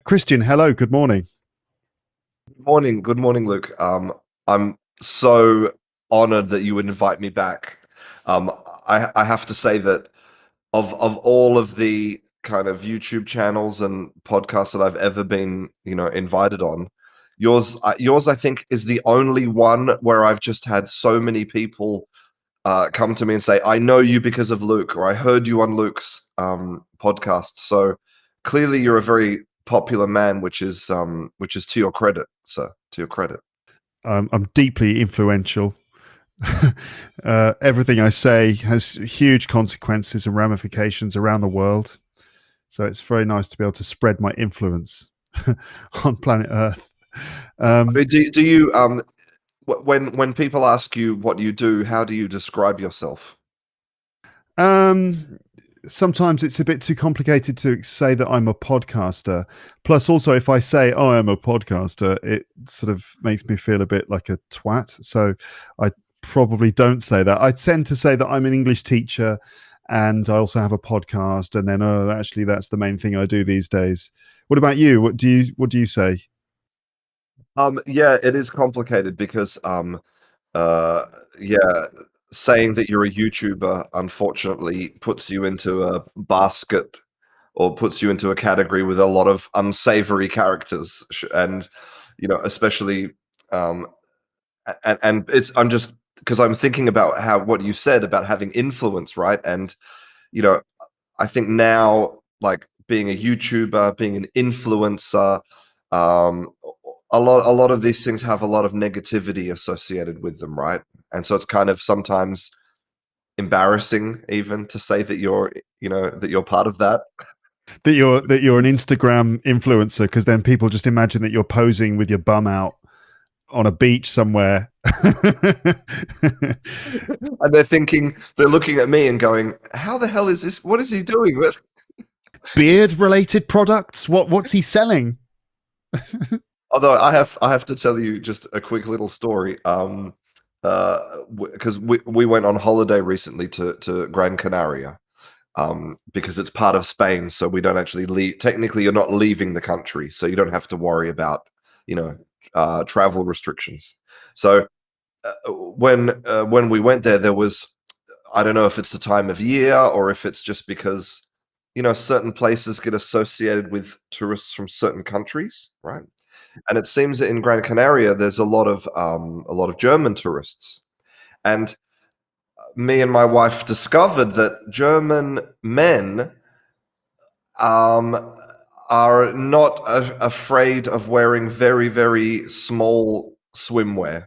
Christian, hello, good morning. Good morning, Luke. I'm so honored that you would invite me back. Um, I have to say that of all of the kind of YouTube channels and podcasts that I've ever been, invited on, yours I think is the only one where I've just had so many people come to me and say, "I know you because of Luke," or "I heard you on Luke's podcast." So clearly, you're a very popular man, which is to your credit, sir. To your credit. I'm deeply influential. Everything I say has huge consequences and ramifications around the world. So it's very nice to be able to spread my influence on planet Earth. I mean, do you when people ask you what you do, how do you describe yourself? Um, Sometimes it's a bit too complicated to say that I'm a podcaster. Plus, also, if I say, "Oh, I'm a podcaster," it sort of makes me feel a bit like a twat. So I probably don't say that. I tend to say that I'm an English teacher and I also have a podcast. And then, oh, actually, that's the main thing I do these days. What about you? What do you say? Yeah, it is complicated because uh, yeah, saying that you're a YouTuber unfortunately puts you into a basket or puts you into a category with a lot of unsavory characters, and especially um, and it's I'm just because I'm thinking about how what you said about having influence, right? And you know, I think now, like being a YouTuber, being an influencer, um, a lot of these things have a lot of negativity associated with them, right? And so it's kind of sometimes embarrassing even to say that you're part of that. That you're an Instagram influencer because then people just imagine that you're posing with your bum out on a beach somewhere. And they're looking at me and going, "How the hell is this? What is he doing?" Beard related products? What's he selling? Although I have to tell you just a quick little story. Because we went on holiday recently to Gran Canaria, because it's part of Spain, so we don't actually leave. Technically, you're not leaving the country, so you don't have to worry about you know travel restrictions. So when we went there, there was, I don't know if it's the time of year or if it's just because certain places get associated with tourists from certain countries, right? And it seems that in Gran Canaria, there's a lot of German tourists. And me and my wife discovered that German men um, are not afraid of wearing very, very small swimwear.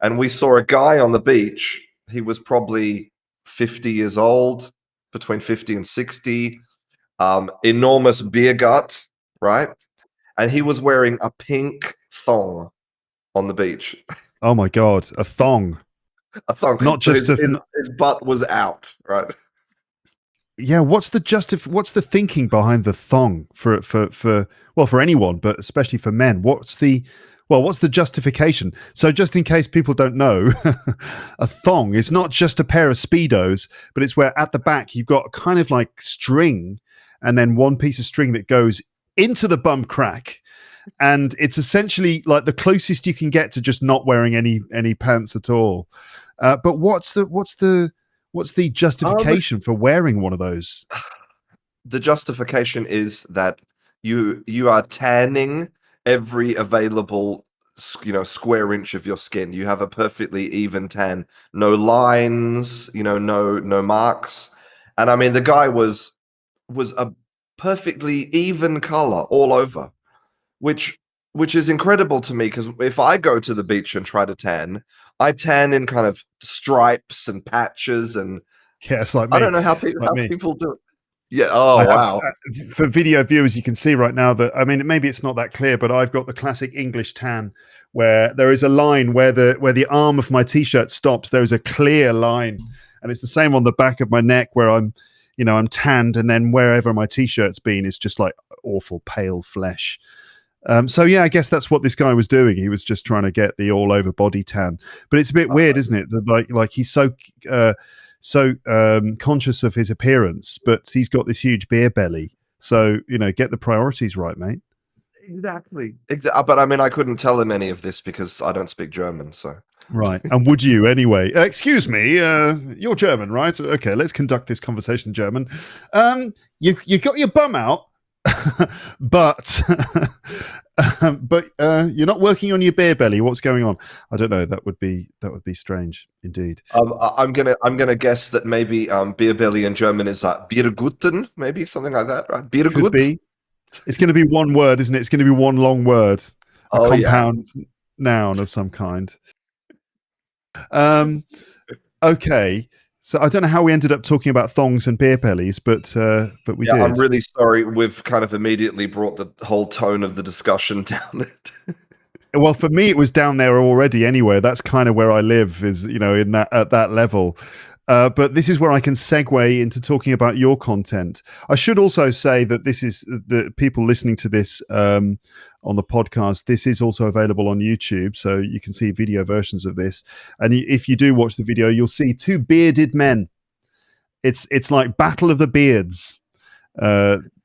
And we saw a guy on the beach. He was probably 50 years old, between 50 and 60, enormous beer gut, right? And he was wearing a pink thong on the beach. Oh my god, a thong. A thong. Not So just his, a his, his butt was out, right? yeah, what's the thinking behind the thong for well, for anyone, but especially for men? What's the justification? So just in case people don't know, a thong is not just a pair of speedos, but it's where at the back you've got kind of like string and then one piece of string that goes into the bum crack, and it's essentially like the closest you can get to just not wearing any pants at all. But what's the Um, justification for wearing one of those? the justification is that you are tanning every available square inch of your skin. You have a perfectly even tan, no lines, no marks. And I mean, the guy was a perfectly even color all over, which which is incredible to me because if I go to the beach and try to tan, I tan in kind of stripes and patches, and Yeah, it's like I me, don't know how like me. people do it. Yeah. I Oh have wow. for video viewers, you can see right now that I mean maybe it's not that clear, but I've got the classic English tan where there is a line where the arm of my t-shirt stops. There is a clear line, and it's the same on the back of my neck where I'm tanned, and then wherever my t-shirt's been, it's just like awful pale flesh. So yeah, I guess that's what this guy was doing. He was just trying to get the all over body tan. But it's a bit weird, isn't it? That like he's so conscious of his appearance, but he's got this huge beer belly. So get the priorities right, mate. Exactly. But I mean, I couldn't tell him any of this because I don't speak German. So Right. And would you anyway? Excuse me, you're German, right? Okay, let's conduct this conversation in German. You got your bum out, but you're not working on your beer belly. What's going on? I don't know. That would be strange indeed. I'm gonna guess that maybe beer belly in German is Bierguten, maybe something like that, right? Could Biergut. be. It's going to be one word, isn't it? It's going to be one long word, a Oh yeah. compound noun of some kind. Um, okay. So I don't know how we ended up talking about thongs and beer bellies, but we Yeah, I'm did. really sorry. We've kind of immediately brought the whole tone of the discussion down. Well, for me, it was down there already. Anyway, that's kind of where I live. Is in that at that level. But this is where I can segue into talking about your content. I should also say that this is the people listening to this on the podcast. This is also available on YouTube, so you can see video versions of this. And if you do watch the video, you'll see two bearded men. It's like Battle of the Beards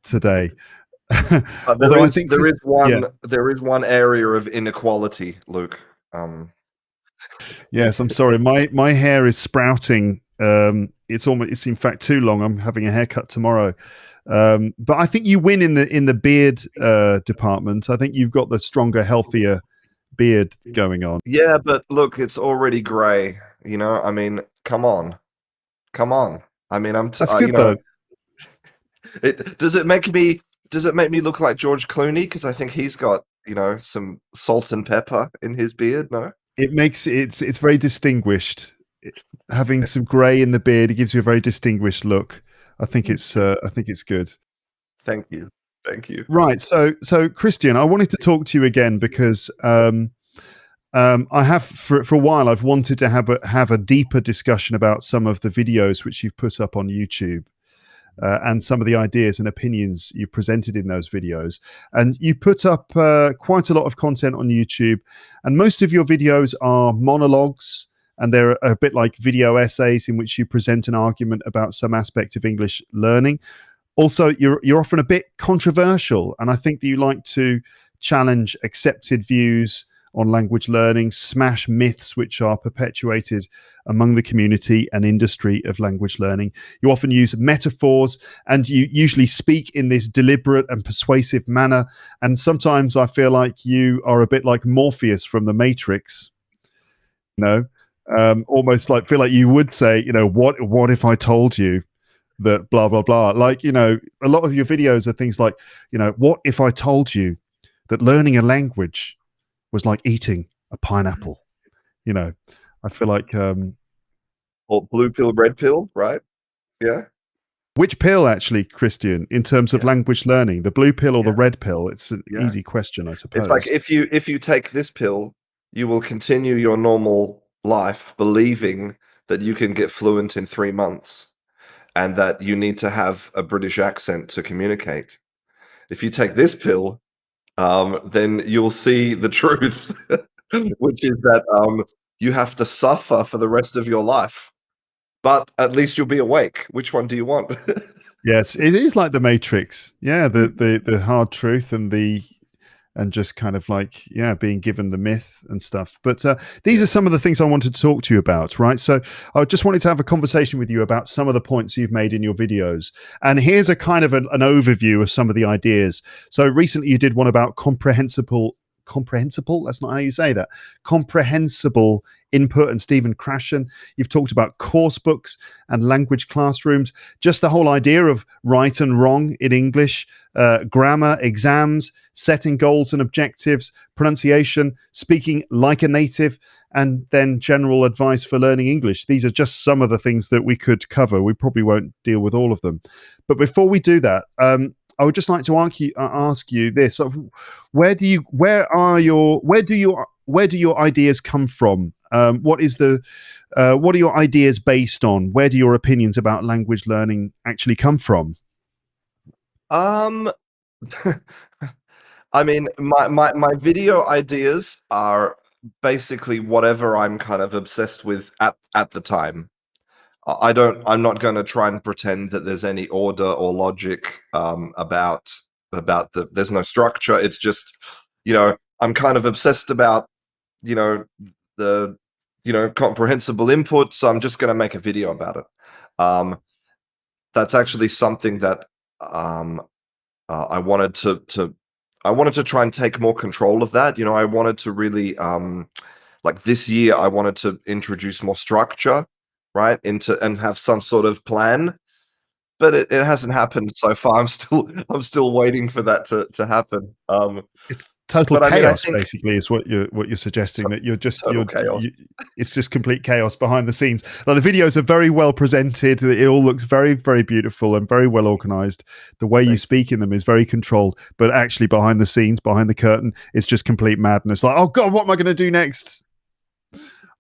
today. There Although I is think there Chris, is yeah, one area of inequality, Luke. yes, I'm sorry. My hair is sprouting. It's in fact too long. I'm having a haircut tomorrow. But I think you win in the beard department. I think you've got the stronger, healthier beard going on. Yeah, but look, it's already grey. I mean, come on, come on. I mean, That's good though. does it make me look like George Clooney? Because I think he's got some salt and pepper in his beard. No, It makes it's very distinguished. Having some grey in the beard, it gives you a very distinguished look. I think it's good. thank you, thank you. Right. So Christian, I wanted to talk to you again because I have for a while. I've wanted to have a deeper discussion about some of the videos which you've put up on YouTube. And some of the ideas and opinions you presented in those videos. And you put up quite a lot of content on YouTube, and most of your videos are monologues, and they're a bit like video essays in which you present an argument about some aspect of English learning. Also, you're often a bit controversial, and I think that you like to challenge accepted views on language learning, smash myths which are perpetuated among the community and industry of language learning. You often use metaphors, and you usually speak in this deliberate and persuasive manner. And sometimes I feel like you are a bit like Morpheus from The Matrix, you know, almost like feel like you would say, what if I told you that blah blah blah. Like, a lot of your videos are things like, what if I told you that learning a language was like eating a pineapple? you know I feel like, Or blue pill, red pill, right? Yeah, which pill actually, Christian, in terms of yeah, language learning, the blue pill or the yeah, red pill? It's an yeah. easy question, I It's like suppose. if you take this pill, you will continue your normal life believing that you can get fluent in 3 months and that you need to have a British accent to communicate. If you take this pill, then you'll see the truth, which is that you have to suffer for the rest of your life. But at least you'll be awake. Which one do you want? Yes, it is like the Matrix. Yeah, the hard truth and just kind of like, yeah, being given the myth and stuff. But these are Yeah. some of the things I wanted to talk to you about, right? So I just wanted to have a conversation with you about some of the points you've made in your videos. And here's a kind of an overview of some of the ideas. So recently you did one about comprehensible, that's not how you say that, comprehensible input, and Stephen Krashen. You've talked about course books and language classrooms, just the whole idea of right and wrong in English, grammar, exams, setting goals and objectives, pronunciation, speaking like a native, and then general advice for learning English. These are just some of the things that we could cover. We probably won't deal with all of them. But before we do that, I would just like to ask you this: where do your ideas come from? What are your ideas based on? Where do your opinions about language learning actually come from? Um, I mean, my video ideas are basically whatever I'm kind of obsessed with at the time. I'm not going to try and pretend that there's any order or logic about there's no structure. It's just, I'm kind of obsessed about, the, comprehensible input. So I'm just going to make a video about it. That's actually something that um, I wanted to try and take more control of that. I wanted to really, like this year, I wanted to introduce more structure, right, into and have some sort of plan. But it hasn't happened so far. I'm still waiting for that to happen. It's total But I mean, I chaos, think basically, is what you're suggesting. That total chaos. it's just complete chaos behind the scenes. Like the videos are very well presented. It all looks very, very beautiful and very well organized. The way you Thank you. speak in them is very controlled, but actually behind the scenes, behind the curtain, it's just complete madness. Like, oh God, what am I going to do next?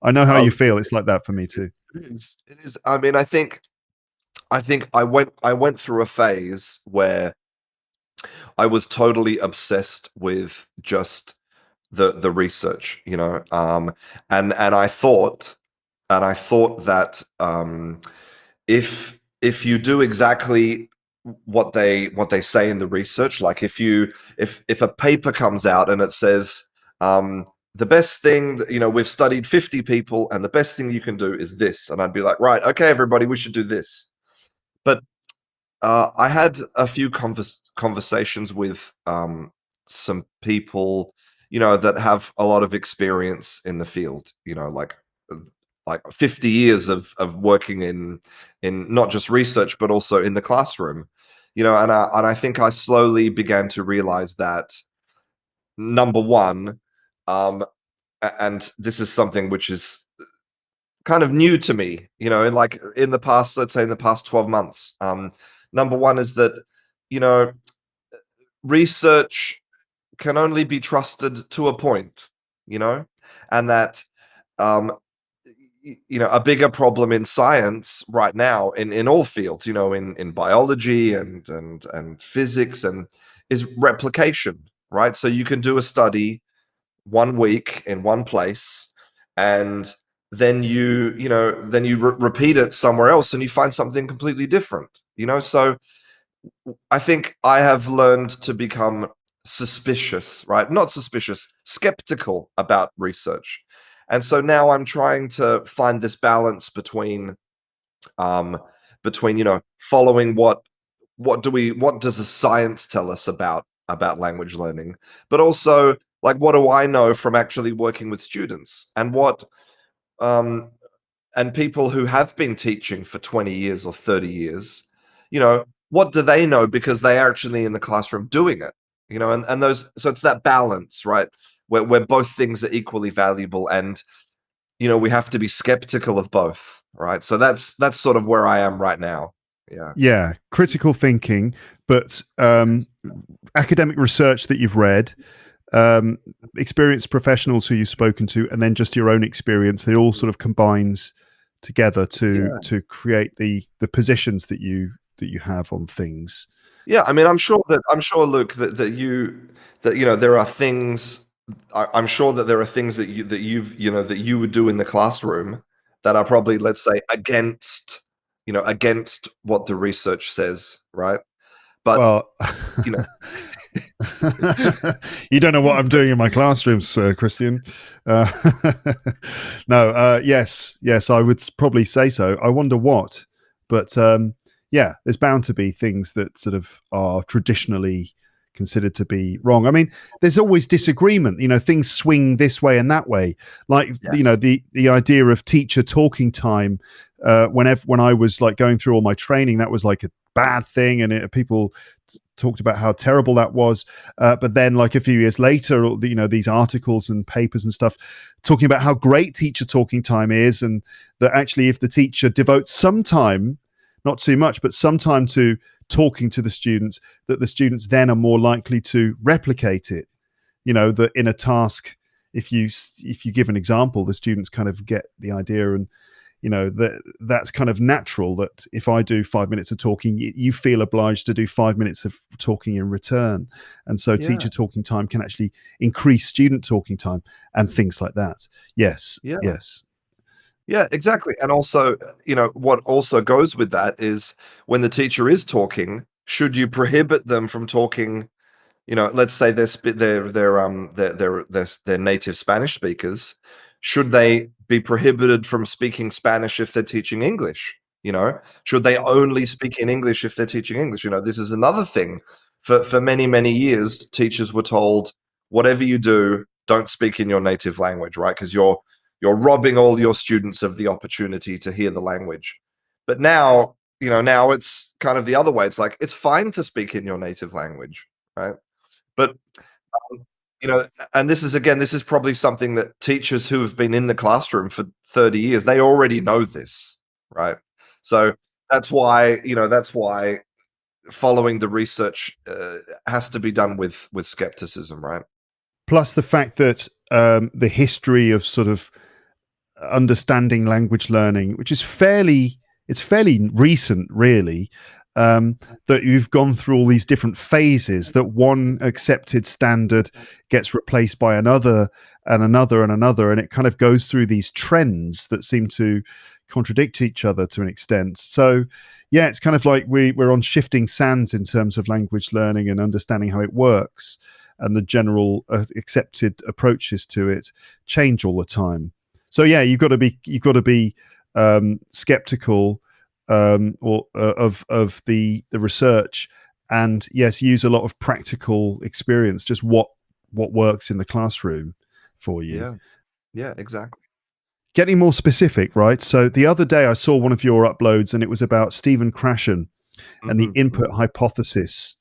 I know how you Um, feel. It's like that for me too. it is. It is. I mean, I think I went through a phase where I was totally obsessed with just the research, and I thought that if you do exactly what they say in the research, like if a paper comes out and it says the best thing that, we've studied 50 people and the best thing you can do is this, and I'd be like, right, okay, everybody, we should do this. But I had a few conversations with some people, that have a lot of experience in the field. Like 50 years of working in not just research but also in the classroom. And I think I slowly began to realize that, number one, um, and this is something which is kind of new to me, in the past, let's say in the past 12 months. Number one is that, you know, research can only be trusted to a point, you know, and that, um, a bigger problem in science right now, in all fields, in biology and physics, and is replication, right? So you can do a study 1 week in one place, and then you repeat it somewhere else and you find something completely different. So I think I have learned to become suspicious, right? Not suspicious, skeptical about research. And so now I'm trying to find this balance um between, following what does the science tell us about language learning, but also, like, what do I know from actually working with students, and um and people who have been teaching for 20 years or 30 years, what do they know because they're actually in the classroom doing it, and those, so it's that balance, right, where both things are equally valuable, and we have to be skeptical of both, right? So that's sort of where I am right now. Yeah. Yeah, critical thinking, but academic research that you've read, um, experienced professionals who you've spoken to, and then just your own experience. It all sort of combines together to Yeah. create the positions that you have on things. Yeah, I mean, I'm sure, Luke, that there are things. I'm sure that there are things that you would do in the classroom that are probably, let's say, against what the research says, right? But Well, you know, you don't know what I'm doing in my classrooms, Christian. Uh, no, yes, I would probably say so. I wonder what, but yeah, there's bound to be things that sort of are traditionally considered to be wrong. I mean, there's always disagreement. Things swing this way and that way. Like yes, the idea of teacher talking time. When I was like going through all my training, that was like a bad thing, and people talked about how terrible that was. But then, like a few years later, these articles and papers and stuff talking about how great teacher talking time is, and that actually, if the teacher devotes some time, not too much, but some time to talking to the students, that the students then are more likely to replicate it. That in a task, if you give an example, the students kind of get the idea, and that's kind of natural, that if I do 5 minutes of talking, you feel obliged to do 5 minutes of talking in return. And so yeah, teacher talking time can actually increase student talking time and things like that. Yes, yeah, yes. yeah, exactly. And also, what also goes with that is, when the teacher is talking, should you prohibit them from talking let's say they're native Spanish speakers. Should they be prohibited from speaking Spanish if they're teaching English? Should they only speak in English if they're teaching English? This is another thing. For many, many years, teachers were told, whatever you do, don't speak in your native language, right? Because you're robbing all your students of the opportunity to hear the language. But now it's kind of the other way. It's like it's fine to speak in your native language, right? But um, you know, and this is probably something that teachers who have been in the classroom for 30 years, they already know this, right? So that's why following the research has to be done with skepticism, right? Plus the fact that the history of sort of understanding language learning, which is fairly recent, really. That you've gone through all these different phases. That one accepted standard gets replaced by another, and another, and another, and it kind of goes through these trends that seem to contradict each other to an extent. So, yeah, it's kind of like we're on shifting sands in terms of language learning and understanding how it works, and the general accepted approaches to it change all the time. So yeah, you've got to be skeptical of the research, and yes, use a lot of practical experience, just what works in the classroom for you. Yeah, yeah, exactly. Getting more specific, right? So the other day I saw one of your uploads, and it was about Stephen Krashen and the input Hmm. hypothesis.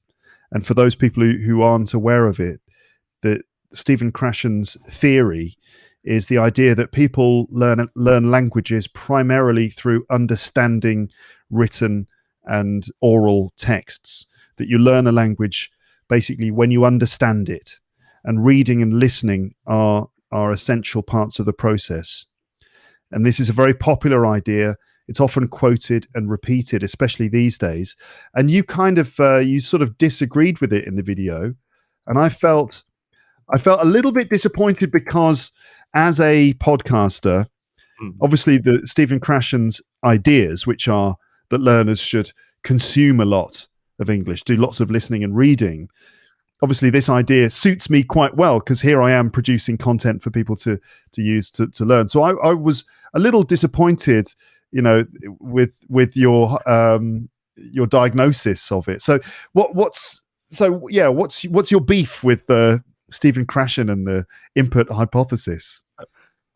And for those people who aren't aware of it, that Stephen Krashen's theory is the idea that people learn languages primarily through understanding written and oral texts. That you learn a language basically when you understand it, and reading and listening are essential parts of the process. And this is a very popular idea. It's often quoted and repeated, especially these days. And you sort of disagreed with it in the video, and I felt a little bit disappointed because, as a podcaster, Hmm. obviously the Stephen Krashen's ideas, which are that learners should consume a lot of English, do lots of listening and reading. Obviously, this idea suits me quite well because here I am producing content for people to use to learn. So I was a little disappointed, with your diagnosis of it. So what's your beef with Stephen Krashen and the input hypothesis?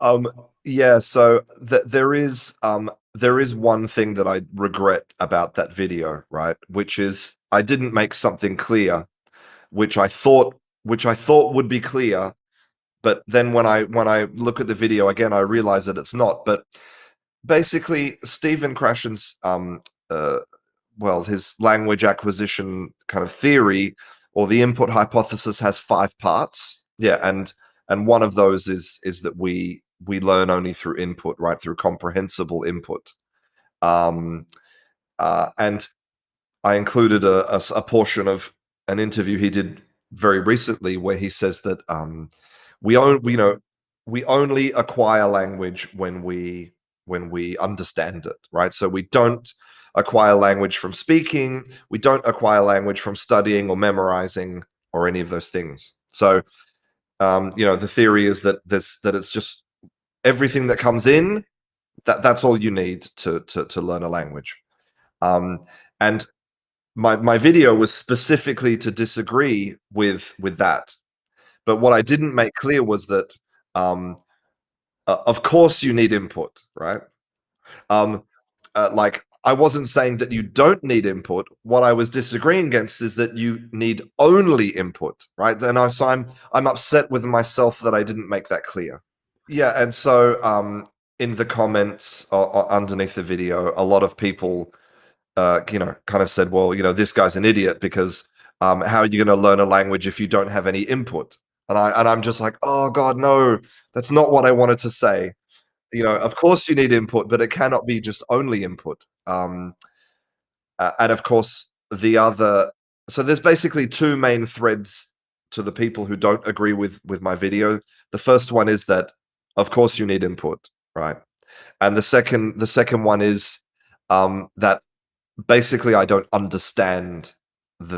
Um, yeah, so there is one thing that I regret about that video, right? Which is I didn't make something clear, which I thought would be clear, but then when I look at the video again, I realize that it's not. But basically, Stephen Krashen's uh, his language acquisition kind of theory or the input hypothesis has 5 parts. Yeah, and one of those is that we learn only through input, right? Through comprehensible input. Um, and I included a portion of an interview he did very recently where he says that we own you know we only acquire language when we understand it, right? So we don't acquire language from speaking, we don't acquire language from studying or memorizing or any of those things. So the theory is that it's just everything that comes in, that's all you need to learn a language. And my video was specifically to disagree with that. But what I didn't make clear was that um, of course you need input, right? Um, like I wasn't saying that you don't need input. What I was disagreeing against is that you need only input, right? And I'm upset with myself that I didn't make that clear. Yeah, and so in the comments underneath the video, a lot of people kind of said, well, this guy's an idiot because how are you going to learn a language if you don't have any input? And I'm just like, oh God, no, that's not what I wanted to say. Of course you need input, but it cannot be just only input. And of course, so there's basically two main threads to the people who don't agree with my video. The first one is that, of course, you need input, right? And the second one is that basically I don't understand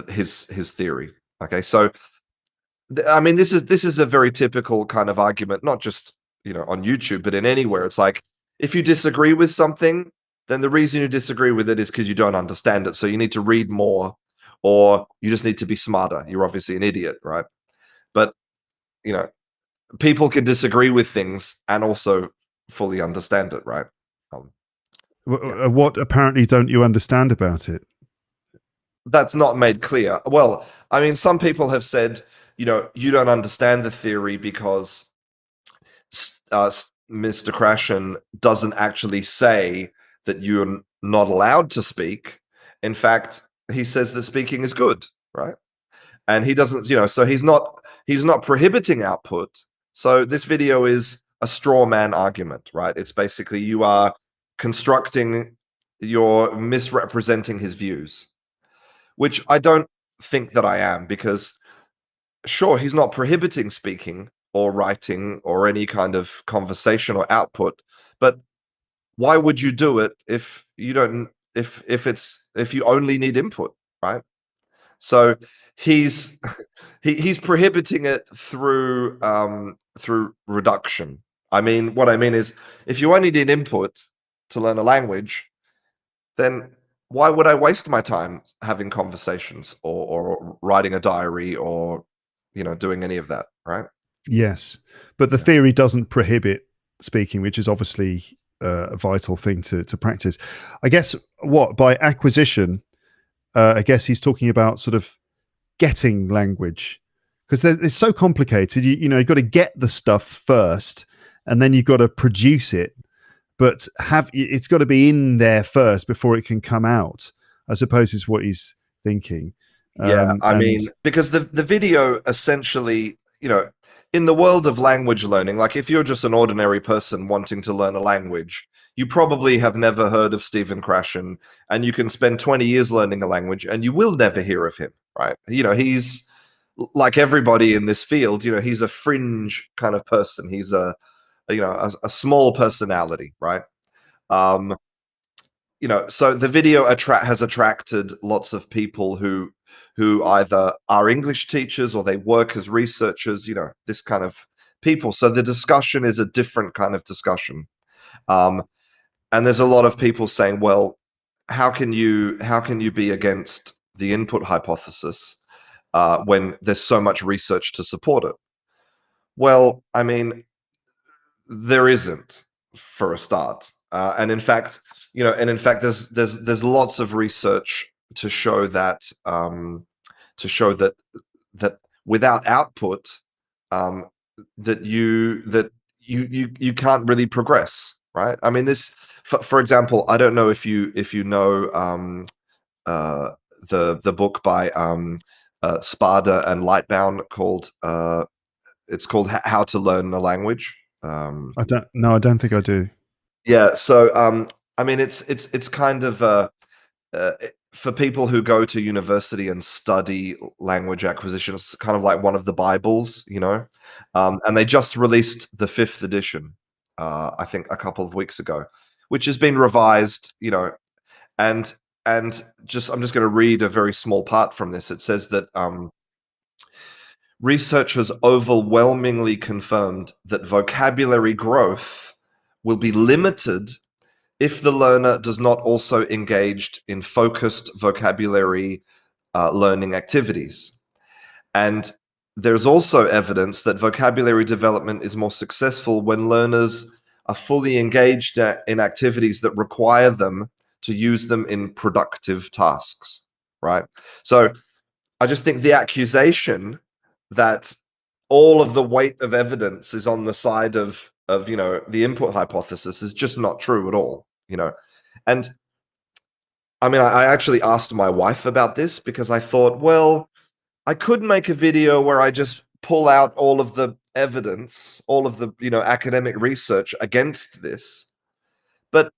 his theory. Okay, so I mean, this is a very typical kind of argument, not just on YouTube, but in anywhere. It's like if you disagree with something, then the reason you disagree with it is because you don't understand it. So you need to read more, or you just need to be smarter. You're obviously an idiot, right? But you know, people can disagree with things and also fully understand it, right? Um, yeah, What apparently don't you understand about it? that's not made clear. Well, I mean, some people have said, you don't understand the theory because Mr. Krashen doesn't actually say that you're not allowed to speak. In fact, he says that speaking is good, right? And he doesn't, so he's not prohibiting output. So this video is a straw man argument, right? It's basically you are constructing, you're misrepresenting his views, which I don't think that I am, because sure, he's not prohibiting speaking or writing or any kind of conversation or output, but why would you do it if you don't if you only need input, right? So he's he's prohibiting it through reduction. I mean, what I mean is, if you only need input to learn a language, then why would I waste my time having conversations, or writing a diary, or doing any of that, right? Yes, but the Yeah. theory doesn't prohibit speaking, which is obviously a vital thing to practice. I guess what by acquisition, I guess he's talking about sort of getting language, because it's so complicated. You've got to get the stuff first, and then you've got to produce it. But it's got to be in there first before it can come out. I suppose is what he's thinking. Yeah, I And mean, because the video essentially, in the world of language learning, like if you're just an ordinary person wanting to learn a language, you probably have never heard of Stephen Krashen, and you can spend 20 years learning a language and you will never hear of him, right? He's like everybody in this field, he's a fringe kind of person. He's a small personality, right? Um, so the video has attracted lots of people who either are English teachers or they work as researchers, this kind of people. So the discussion is a different kind of discussion. Um, and there's a lot of people saying, well, how can you be against the input hypothesis when there's so much research to support it? Well, I mean, there isn't, for a start. There's lots of research to show that without output, um, that you can't really progress, right? I mean, for example, I don't know if you know uh, the book by Spada and Lightbound called it's called How to Learn a Language. I don't. No, I don't think I do. Yeah, so I mean, it's kind of for people who go to university and study language acquisition, it's kind of like one of the Bibles, and they just released the fifth edition, I think a couple of weeks ago, which has been revised, and I'm just going to read a very small part from this. It says that research has overwhelmingly confirmed that vocabulary growth will be limited if the learner does not also engage in focused vocabulary learning activities. And there's also evidence that vocabulary development is more successful when learners are fully engaged in activities that require them to use them in productive tasks, right? So I just think the accusation that all of the weight of evidence is on the side of the input hypothesis is just not true at all. And I mean, I actually asked my wife about this because I thought, well, I could make a video where I just pull out all of the evidence, all of the academic research against this, but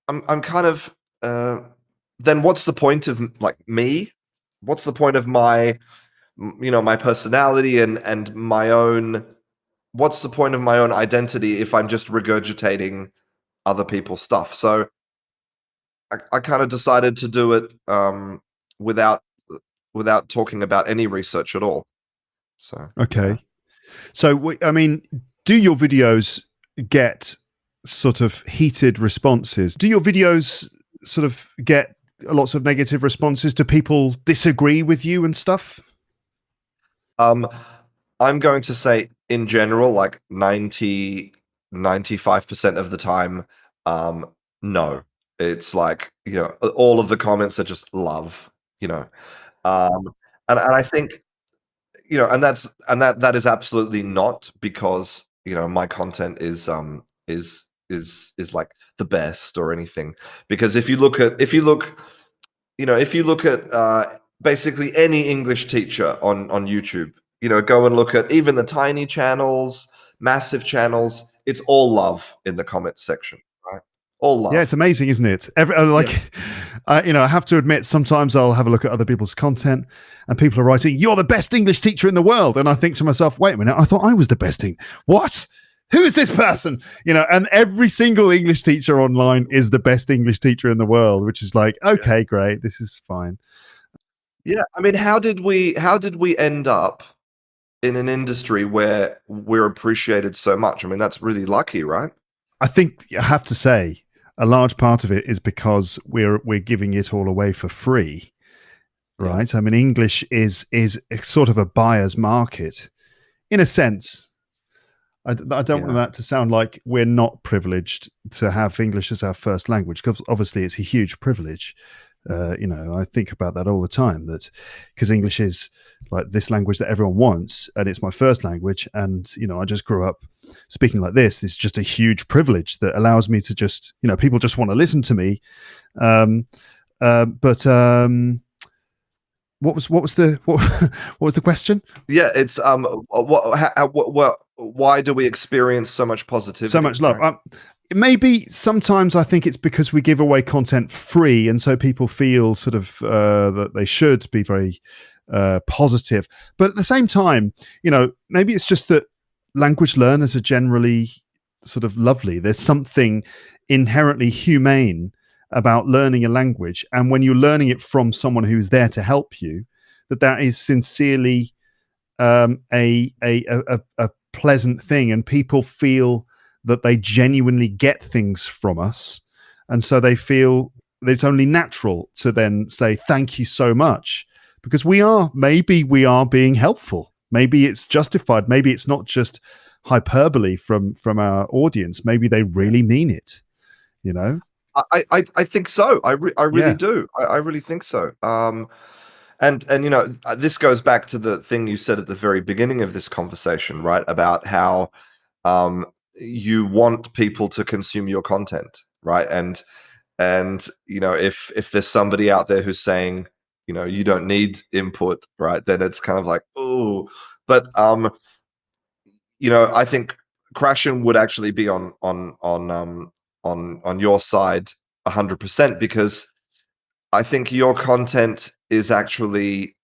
I'm kind of then what's the point of like me? What's the point of my personality and my own? What's the point of my own identity if I'm just regurgitating other people's stuff? So I kind of decided to do it without without talking about any research at all. So yeah. Okay. So, I mean, do your videos get sort of heated responses? Do your videos sort of get lots of negative responses? Do people disagree with you and stuff? Um, I'm going to say in general, like 95% of the time, um, no. It's like, all of the comments are just love, you know. Um, and I think, and that is absolutely not because, my content is like the best or anything. Because if you look at basically any English teacher on YouTube, go and look at even the tiny channels, massive channels. It's all love in the comment section, right? All Yeah, love. it's amazing, isn't it? Yeah. I have to admit, sometimes I'll have a look at other people's content, and people are writing, "You're the best English teacher in the world," and I think to myself, "Wait a minute, I thought I was the best thing. What? Who is this person?" And every single English teacher online is the best English teacher in the world, which is like, okay, great, this is fine. Yeah. I mean, how did we end up in an industry where we're appreciated so much? I mean, that's really lucky, right? I think I have to say a large part of it is because we're giving it all away for free, Yeah. right? I mean, English is sort of a buyer's market in a sense. I don't want Yeah. that to sound like we're not privileged to have English as our first language, because obviously it's a huge privilege. I think about that all the time, that because English is like this language that everyone wants, and it's my first language, and I just grew up speaking like this. It's just a huge privilege that allows me to just, people just want to listen to me. Um, but what was the question? Yeah, it's why do we experience so much So positivity, much love. right? Maybe sometimes I think it's because we give away content free, and so people feel sort of that they should be very positive. But at the same time, maybe it's just that language learners are generally sort of lovely. There's something inherently humane about learning a language, and when you're learning it from someone who's there to help you, that is sincerely a pleasant thing, and people feel that they genuinely get things from us, and so they feel that it's only natural to then say thank you so much, because maybe we are being helpful, maybe it's justified, maybe it's not just hyperbole from our audience, maybe they really mean it, you know I think so. I really yeah. do. I really think so. And this goes back to the thing you said at the very beginning of this conversation, right? About how um, you want people to consume your content, right? And if there's somebody out there who's saying, you don't need input, right? Then it's kind of like, oh, but I think Crashen would actually be on your side 100%, because I think your content is actually,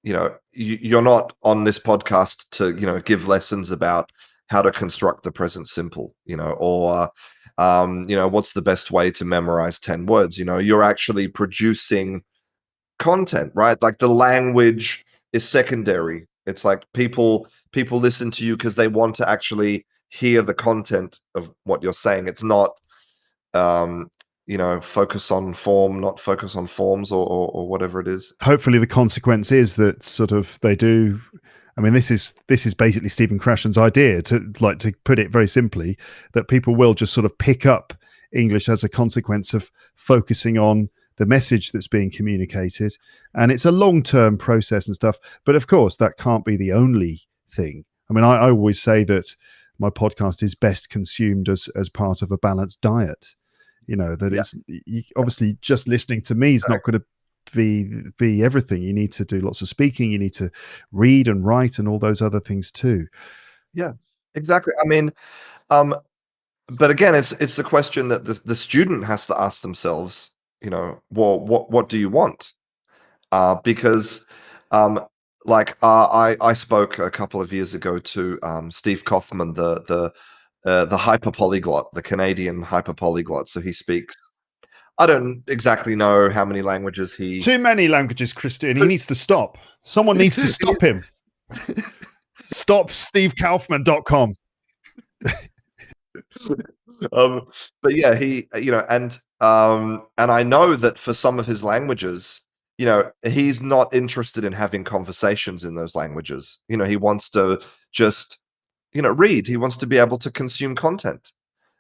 you're not on this podcast to, give lessons about how to construct the present simple, or what's the best way to memorize 10 words. You're actually producing content, right? Like, the language is secondary. It's like people listen to you because they want to actually hear the content of what you're saying. It's not um focus on form, not focus on forms, or whatever it is. Hopefully the consequence is that sort of they do. I mean, this is basically Stephen Krashen's idea, to put it very simply, that people will just sort of pick up English as a consequence of focusing on the message that's being communicated, and it's a long-term process and stuff. But of course, that can't be the only thing. I mean, I always say that my podcast is best consumed as part of a balanced diet. That Yeah, is, obviously just listening to me is not correct. going to be everything. You need to do lots of speaking, you need to read and write and all those other things too. Yeah, exactly. I mean, um but again, it's the question that the student has to ask themselves, well, what do you want? Because um like I spoke a couple of years ago to Steve Kaufman, the hyper polyglot, the Canadian hyper polyglot. So he speaks, I don't exactly know how many languages he Too many languages, Christian. He needs to stop. Someone needs to stop him. StopSteveKaufman.com. But yeah, he, and I know that for some of his languages, he's not interested in having conversations in those languages. He wants to just, read. He wants to be able to consume content,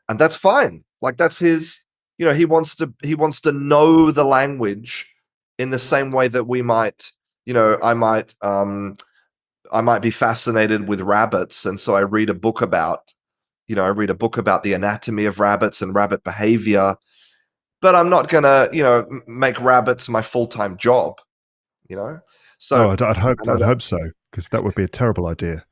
and that's fine. Like that's his, he wants to know the language in the same way that we might, I might be fascinated with rabbits, and so I read a book about the anatomy of rabbits and rabbit behavior, but I'm not gonna, make rabbits my full-time job, you know? So, Oh, I'd hope and I wa- I'd hope so, because that would be a terrible idea.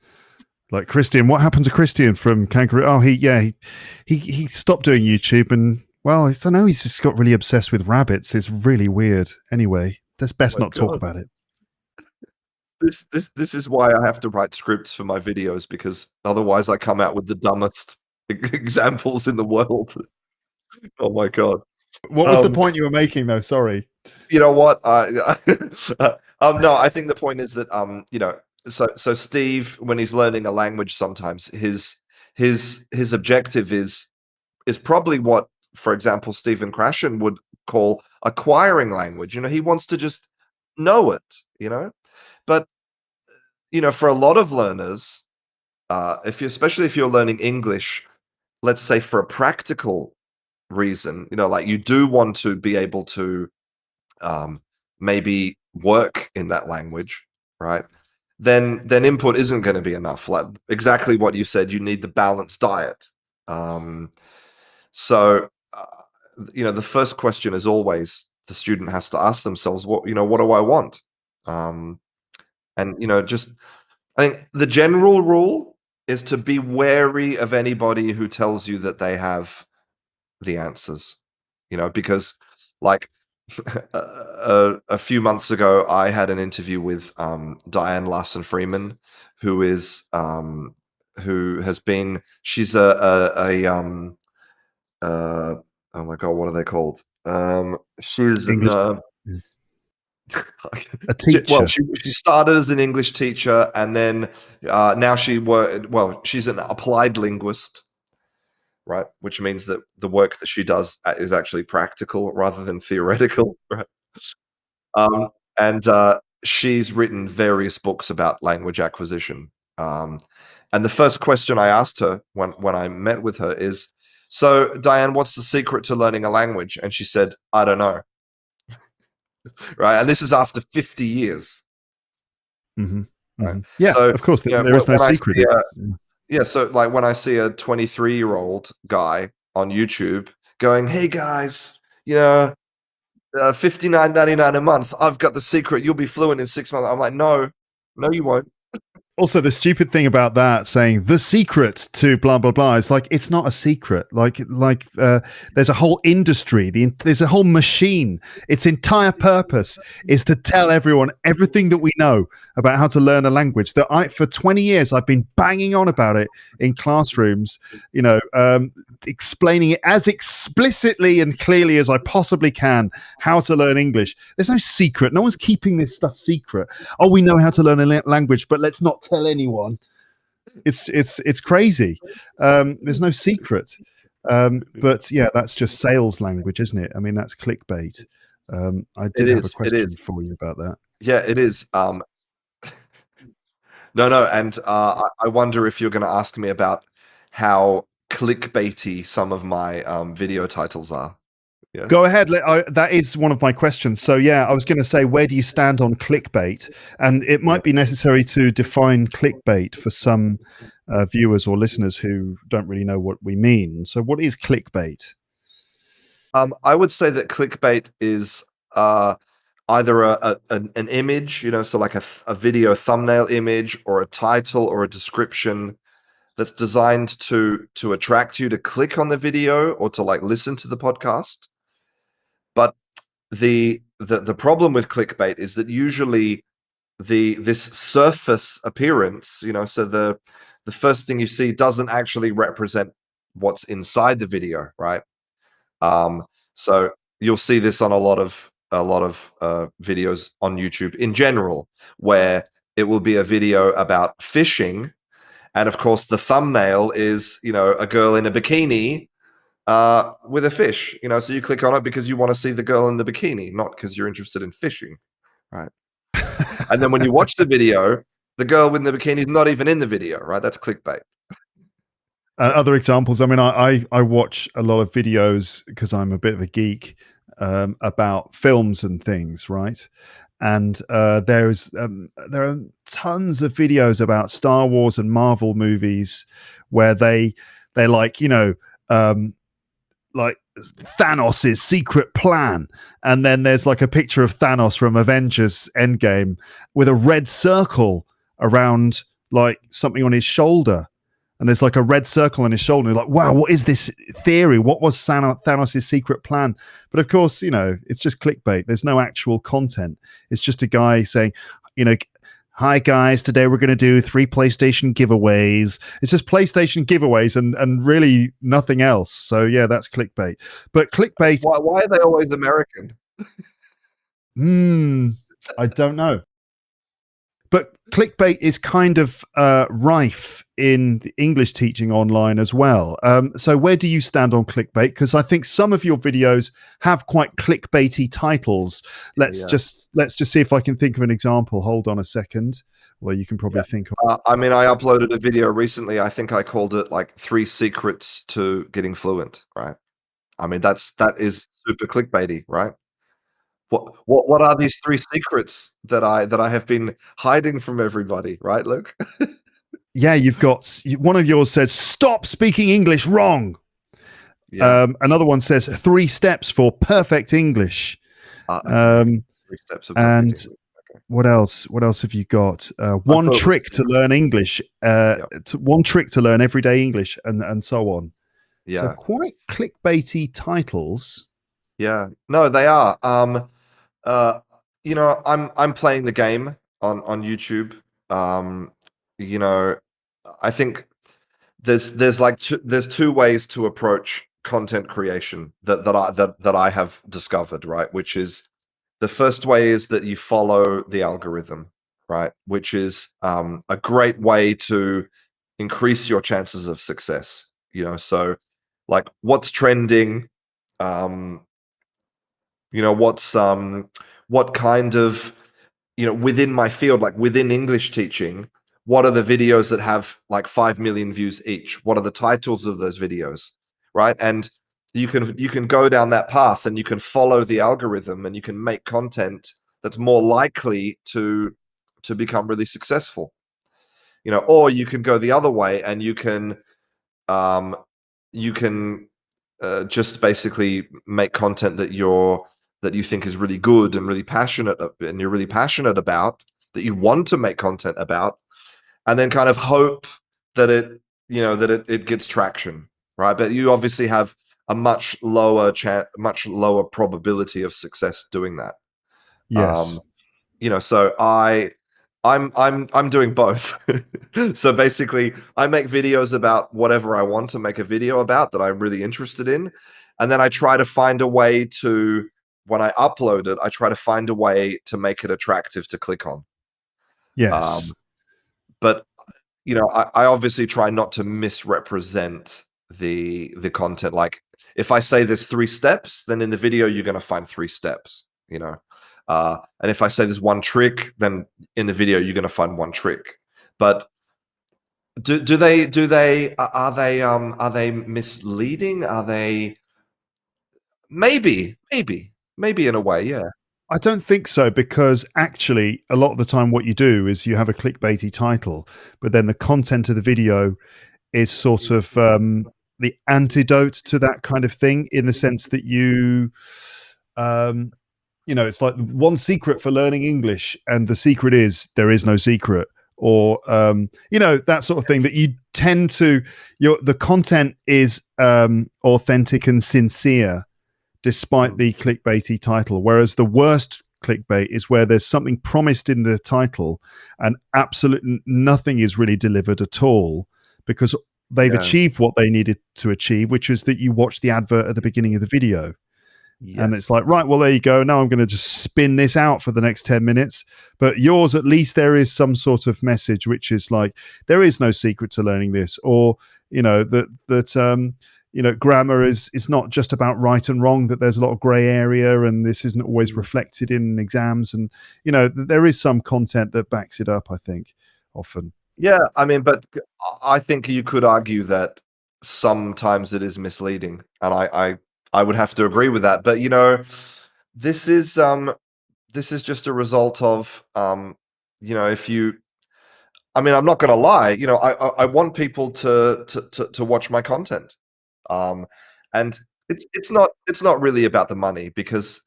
Like Christian, what happened to Christian from Kangaroo? Oh, he stopped doing YouTube, and well, I don't know. He's just got really obsessed with rabbits. It's really weird. Anyway, let's oh best my not talk God. about it. This is why I have to write scripts for my videos, because otherwise I come out with the dumbest examples in the world. Oh my God. What was the Um, point you were making, though? Sorry. you know what? No, I think the point is that, so Steve, when he's learning a language, sometimes his objective is probably what, for example, Stephen Krashen would call acquiring language. He wants to just know it. But for a lot of learners, especially if you're learning English, let's say for a practical reason, like you do want to be able to, um, maybe work in that language, right? Then input isn't going to be enough. Like exactly what you said, you need the balanced diet. Um, so, the first question is always the student has to ask themselves, what do I want? Um, and just I think the general rule is to be wary of anybody who tells you that they have the answers. Because like a few months ago, I had an interview with Diane Larson Freeman, who is who has been she's uh, oh my God, what are they called? She's English, no, a well, teacher. she started as an English teacher, and then now she's an applied linguist, right? Which means that the work that she does is actually practical rather than theoretical, right? Um, and she's written various books about language acquisition. Um, and the first question I asked her when I met with her is, "So, Diane, what's the secret to learning a language?" And she said, "I don't know." Right? And this is after 50 years. Hmm. Right? Hmm. Yeah, So, of course. There is no when I secret. see yeah, so like when I see a 23-year-old guy on YouTube going, "Hey guys, 59.99 a month. I've got the secret. You'll be fluent in 6 months." I'm like, no, no, you won't. Also, the stupid thing about that saying the secret to blah blah blah is like it's not a secret. There's a whole industry. There's a whole machine. Its entire purpose is to tell everyone everything that we know about how to learn a language. That I for 20 years I've been banging on about it in classrooms. Explaining it as explicitly and clearly as I possibly can how to learn English. There's no secret. No one's keeping this stuff secret. Oh, we know how to learn a language, but let's not tell anyone. It's crazy. There's no secret. But yeah, that's just sales language, isn't it? I mean, that's clickbait. I It did have a is. It question is. for you about that. Yeah, it is. No, no, and I wonder if you're going to ask me about how clickbaity some of my video titles are. Go Yes. ahead. That is one of my questions. So, yeah, I was going to say, where do you stand on clickbait? And it Yeah. might be necessary to define clickbait for some viewers or listeners who don't really know what we mean. So, what is clickbait? I would say that clickbait is either an image, so like a video thumbnail image, or a title or a description that's designed to attract you to click on the video or to like listen to the podcast. But the problem with clickbait is that usually this surface appearance, so the first thing you see doesn't actually represent what's inside the video, right? Um, so you'll see this on a lot of videos on YouTube in general, where it will be a video about fishing, and of course the thumbnail is, a girl in a bikini with a fish. So you click on it because you want to see the girl in the bikini, not because you're interested in fishing, right? And then when you watch the video, the girl in the bikini is not even in the video, right? That's clickbait. Other examples. I mean, I watch a lot of videos because I'm a bit of a geek about films and things, right? And there are tons of videos about Star Wars and Marvel movies where they're like, like Thanos' secret plan, and then there's like a picture of Thanos from Avengers Endgame with a red circle around like something on his shoulder, and there's like a red circle on his shoulder. You're like, wow, what is this theory? What was Thanos' secret plan? But of course, it's just clickbait. There's no actual content. It's just a guy saying, hi guys, today we're going to do 3 PlayStation giveaways. It's just PlayStation giveaways and really nothing else. So yeah, that's clickbait. But clickbait, Why are they always American? I don't know. But clickbait is kind of rife in the English teaching online as well. So where do you stand on clickbait? Because I think some of your videos have quite clickbaity titles. Let's just see if I can think of an example. Hold on a second. Well, you can probably think of. I uploaded a video recently. I think I called it like 3 secrets to getting fluent, right? I mean, that is super clickbaity, right? What are these 3 secrets that I have been hiding from everybody, right, Luke? Yeah, you've got one of yours says stop speaking English wrong. Yeah. Another one says 3 steps for perfect English. Okay. 3 steps of perfect And English. Okay. what else? What else have you got? One trick to learn English. One trick to learn everyday English, and so on. Yeah. So quite clickbaity titles. Yeah. No, they are. I'm playing the game on YouTube. I think there's 2 ways to approach content creation that I have discovered, right? Which is, the first way is that you follow the algorithm, right? Which is a great way to increase your chances of success. So like what's trending, um, what kind of, within my field, like within English teaching, what are the videos that have like 5 million views each? What are the titles of those videos, right? And you can go down that path, and you can follow the algorithm, and you can make content that's more likely to become really successful. Or you can go the other way, and um you can just basically make content that you think is really good and you're really passionate about, that you want to make content about, and then kind of hope that it gets traction, right? But you obviously have a much lower probability of success doing that. Yes. So I'm doing both. So basically, I make videos about whatever I want to make a video about that I'm really interested in, and then I try to find a way to, when I upload it, I try to find a way to make it attractive to click on. Yes. But I obviously try not to misrepresent the content. Like, if I say there's 3 steps, then in the video you're going to find 3 steps. And if I say there's 1 trick, then in the video you're going to find 1 trick. But are they misleading? Are they maybe in a way? Yeah. I don't think so, because actually a lot of the time what you do is you have a clickbaity title, but then the content of the video is sort of the antidote to that kind of thing, in the sense that um, it's like 1 secret for learning English, and the secret is there is no secret, or that sort of thing. That you tend to the content is authentic and sincere, despite the clickbaity title. Whereas the worst clickbait is where there's something promised in the title and absolutely nothing is really delivered at all, because they've achieved what they needed to achieve, which is that you watch the advert at the beginning of the video. And it's Yes. like, right, well, there you go. Now I'm going to just spin this out for the next 10 minutes. But yours, at least there is some sort of message, which is like, there is no secret to learning this, or, grammar is not just about right and wrong, that there's a lot of gray area and this isn't always Mm. reflected in exams. And, there is some content that backs it up, I think, often. Yeah, I mean, but I think you could argue that sometimes it is misleading, and I would have to agree with that. But this is this is just a result of if you, I mean, I'm not going to lie, I want people to watch my content, um, and it's not really about the money because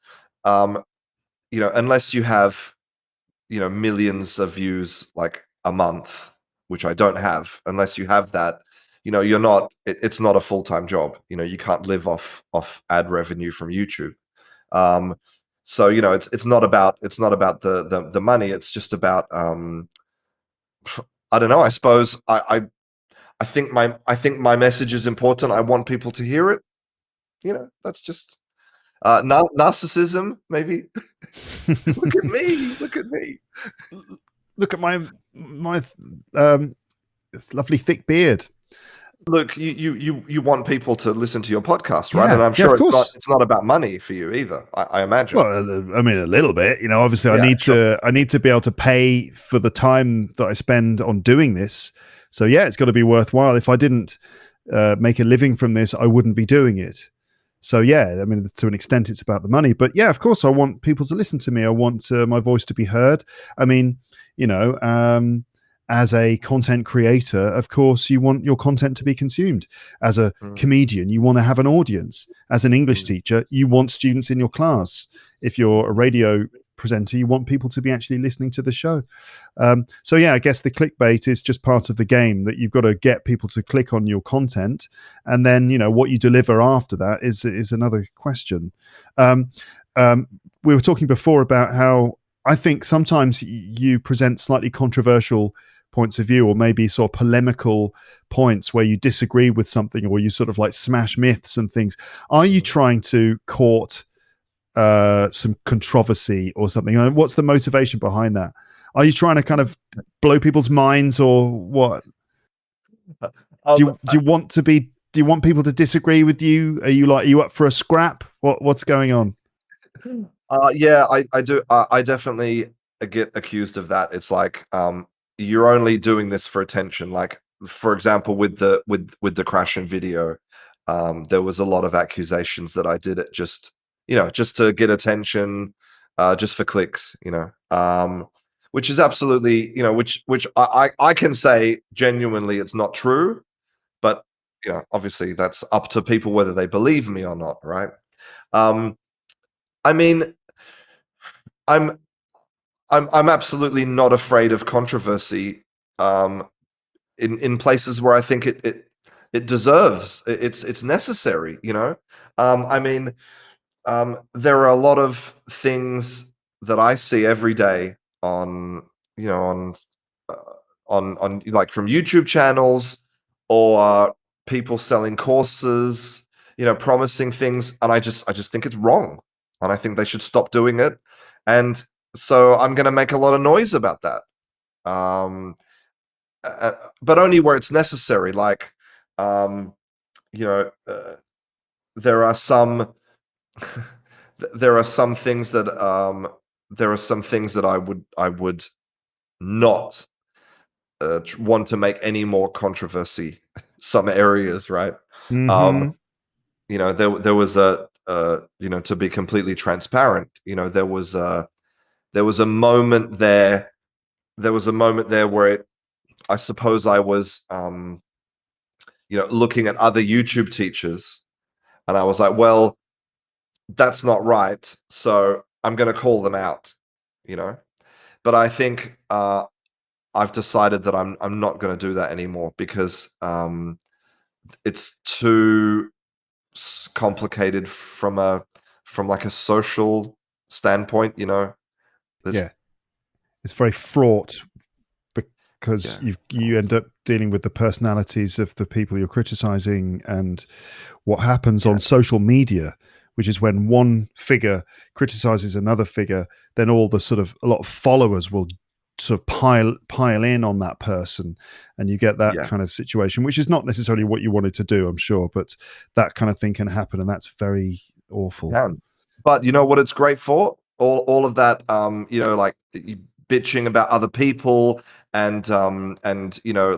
unless you have millions of views like a month, which I don't have. Unless you have that, you're not. It's not a full time job. You can't live off ad revenue from YouTube. Um, so it's not about the money. It's just about I don't know. I suppose I think my message is important. I want people to hear it. That's just narcissism, maybe. Look at me. Look at me. Look at my um, lovely thick beard. Look, you want people to listen to your podcast, right? And Yeah, I'm yeah, of sure it's not course. it's not about money for you either. I imagine. Well, I mean, a little bit. Obviously, I Yeah, need sure. to be able to pay for the time that I spend on doing this. So yeah, it's got to be worthwhile. If I didn't make a living from this, I wouldn't be doing it. So yeah, I mean, to an extent, it's about the money. But yeah, of course, I want people to listen to me. I want my voice to be heard. I mean, you know, as a content creator, of course, you want your content to be consumed. As a Mm, comedian, you want to have an audience. As an English mm, teacher, you want students in your class. If you're a radio presenter, you want people to be actually listening to the show. So yeah, I guess the clickbait is just part of the game, that you've got to get people to click on your content, and then what you deliver after that is another question. Um, we were talking before about how I think sometimes you present slightly controversial points of view, or maybe sort of polemical points where you disagree with something, or you sort of like smash myths and things. Are you mm. trying to court some controversy or something? And what's the motivation behind that? Are you trying to kind of blow people's minds, or what? Do Um, you do you want to be? Do you want people to disagree with you? Are you up for a scrap? What's going on? yeah, I do. I definitely get accused of that. It's like you're only doing this for attention. Like, for example, with the crashing video, there was a lot of accusations that I did it just to get attention, just for clicks. Which is absolutely which I can say genuinely it's not true, but obviously that's up to people whether they believe me or not, right? Um, I mean, I'm I'm absolutely not afraid of controversy, um, in places where I think it deserves. It's necessary. I mean, there are a lot of things that I see every day on you know uh, on like from YouTube channels, or people selling courses, promising things, and I just think it's wrong, and I think they should stop doing it, and so I'm going to make a lot of noise about that, um, but only where it's necessary. Like, um, you know, uh, there are some there are some things that I would not want to make any more controversy. Some areas, right? Um, Mm-hmm. there was to be completely transparent. There was a moment there. There was a moment there where I suppose I was looking at other YouTube teachers, and I was like, well, that's not right. So I'm going to call them out. You know, but I think I've decided that I'm not going to do that anymore because it's too complicated from like a social standpoint. There's Yeah, it's very fraught because yeah, you end up dealing with the personalities of the people you're criticizing, and what happens on yeah, social media which is when one figure criticizes another figure, then all the sort of a lot of followers will sort of pile in on that person, and you get that Yeah. kind of situation, which is not necessarily what you wanted to do, I'm sure, but that kind of thing can happen, and that's very awful. Can. But you know what it's great for? All of that, like bitching about other people and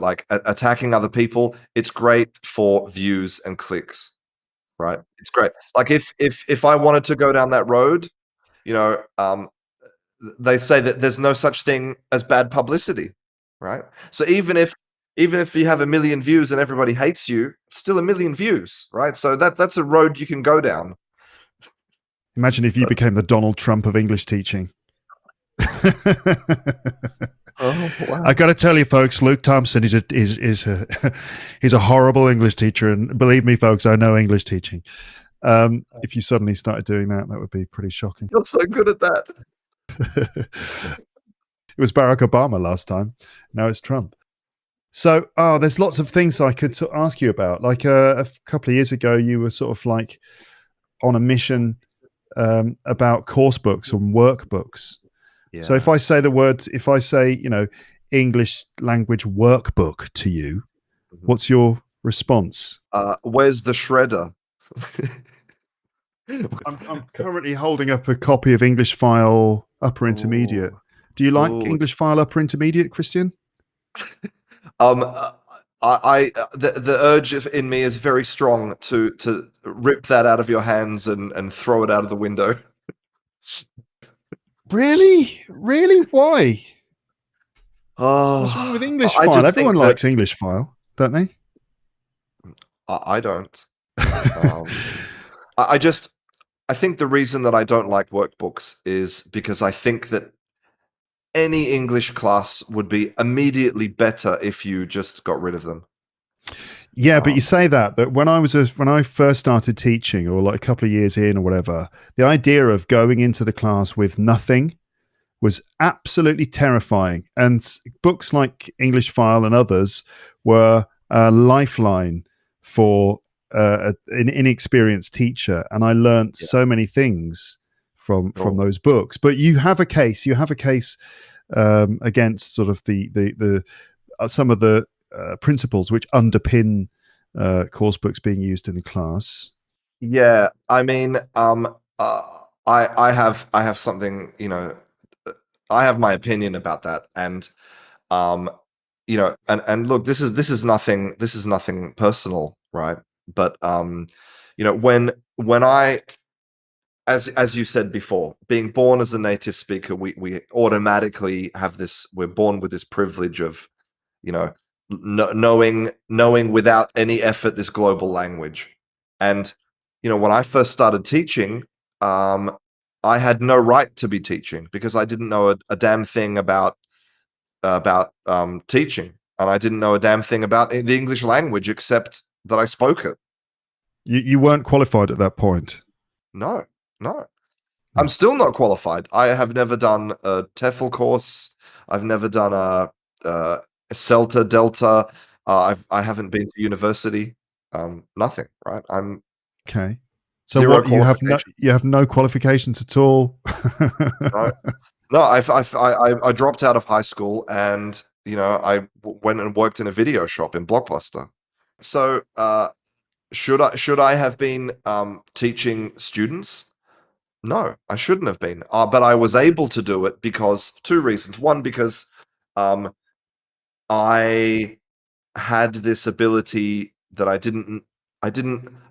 like attacking other people. It's great for views and clicks, right? It's great. Like if I wanted to go down that road, you know, they say that there's no such thing as bad publicity, right? So even if you have 1 million views and everybody hates you, it's still 1 million views, right? So that's a road you can go down. Imagine if you But became the Donald Trump of English teaching. oh wow. I got to tell you, folks, Luke Thompson he's a horrible English teacher, and believe me, folks, I know English teaching. If you suddenly started doing that, that would be pretty shocking. You're so good at that. It was Barack Obama last time. Now it's Trump. So, there's lots of things I could ask you about. Like a couple of years ago, you were sort of like on a mission about course books and workbooks. So if Yeah. I say the words, if I say, English language workbook to you, Mhm. what's your response? Where's the shredder? I'm currently holding up a copy of English File Upper Intermediate. Ooh, Do you like ooh. English File Upper Intermediate, Christian? Um, uh, the urge in me is very strong to rip that out of your hands and throw it out of the window. Really? Really? Why? What's wrong with Oh, English I File? just Everyone think that likes English File, don't they? I don't. Um, I just I think the reason that I don't like workbooks is because I think that any English class would be immediately better if you just got rid of them. Yeah, but you Um, say that when I first started teaching, or like a couple of years in, or whatever, the idea of going into the class with nothing was absolutely terrifying. And books like English File and others were a lifeline for an inexperienced teacher, and I learned yeah. so many things from Oh, those books. But you have a case. You have a case against sort of the some of the principles which underpin course books being used in the class. yeah. I mean, I have something. I have my opinion about that, and um, and look, this is nothing personal, right? But when I as you said before, being born as a native speaker, we automatically have this. We're born with this privilege of you know knowing without any effort this global language. And when I first started teaching, um, I had no right to be teaching because I didn't know a damn thing about teaching, and I didn't know a damn thing about the English language except that I spoke it. You weren't qualified at that point. No, no. I'm No. still not qualified. I have never done a TEFL course. I've never done a CELTA, Delta. I haven't been to university. Nothing. Right. I'm Okay. So zero what qualification. you have no qualifications at all? No, no. I dropped out of high school, and went and worked in a video shop in Blockbuster. So should I have been teaching students? No, I shouldn't have been. But I was able to do it because two reasons. One, because um, I had this ability that I didn't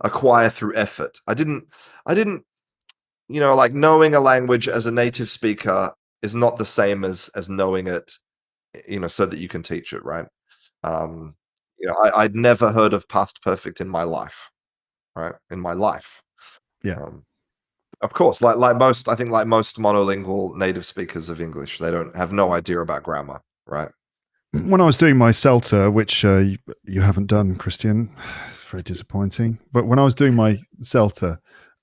acquire through effort. I didn't like knowing a language as a native speaker is not the same as knowing it, so that you can teach it, right? Um, I'd never heard of past perfect in my life, right? In my life. Yeah. Um, Of course, like most, I think, like most monolingual native speakers of English, they don't have no idea about grammar, right? When I was doing my CELTA, which you haven't done, Christian, it's very disappointing. But when I was doing my CELTA,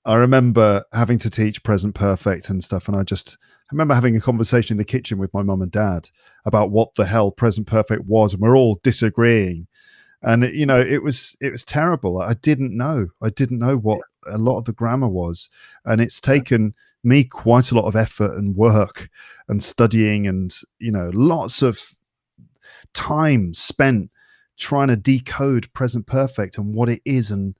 I remember having to teach present perfect and stuff. And I remember having a conversation in the kitchen with my mum and dad about what the hell present perfect was. And we're all disagreeing. And, it was terrible. I didn't know. I didn't know what a lot of the grammar was, and it's taken me quite a lot of effort and work and studying, and lots of time spent trying to decode present perfect and what it is and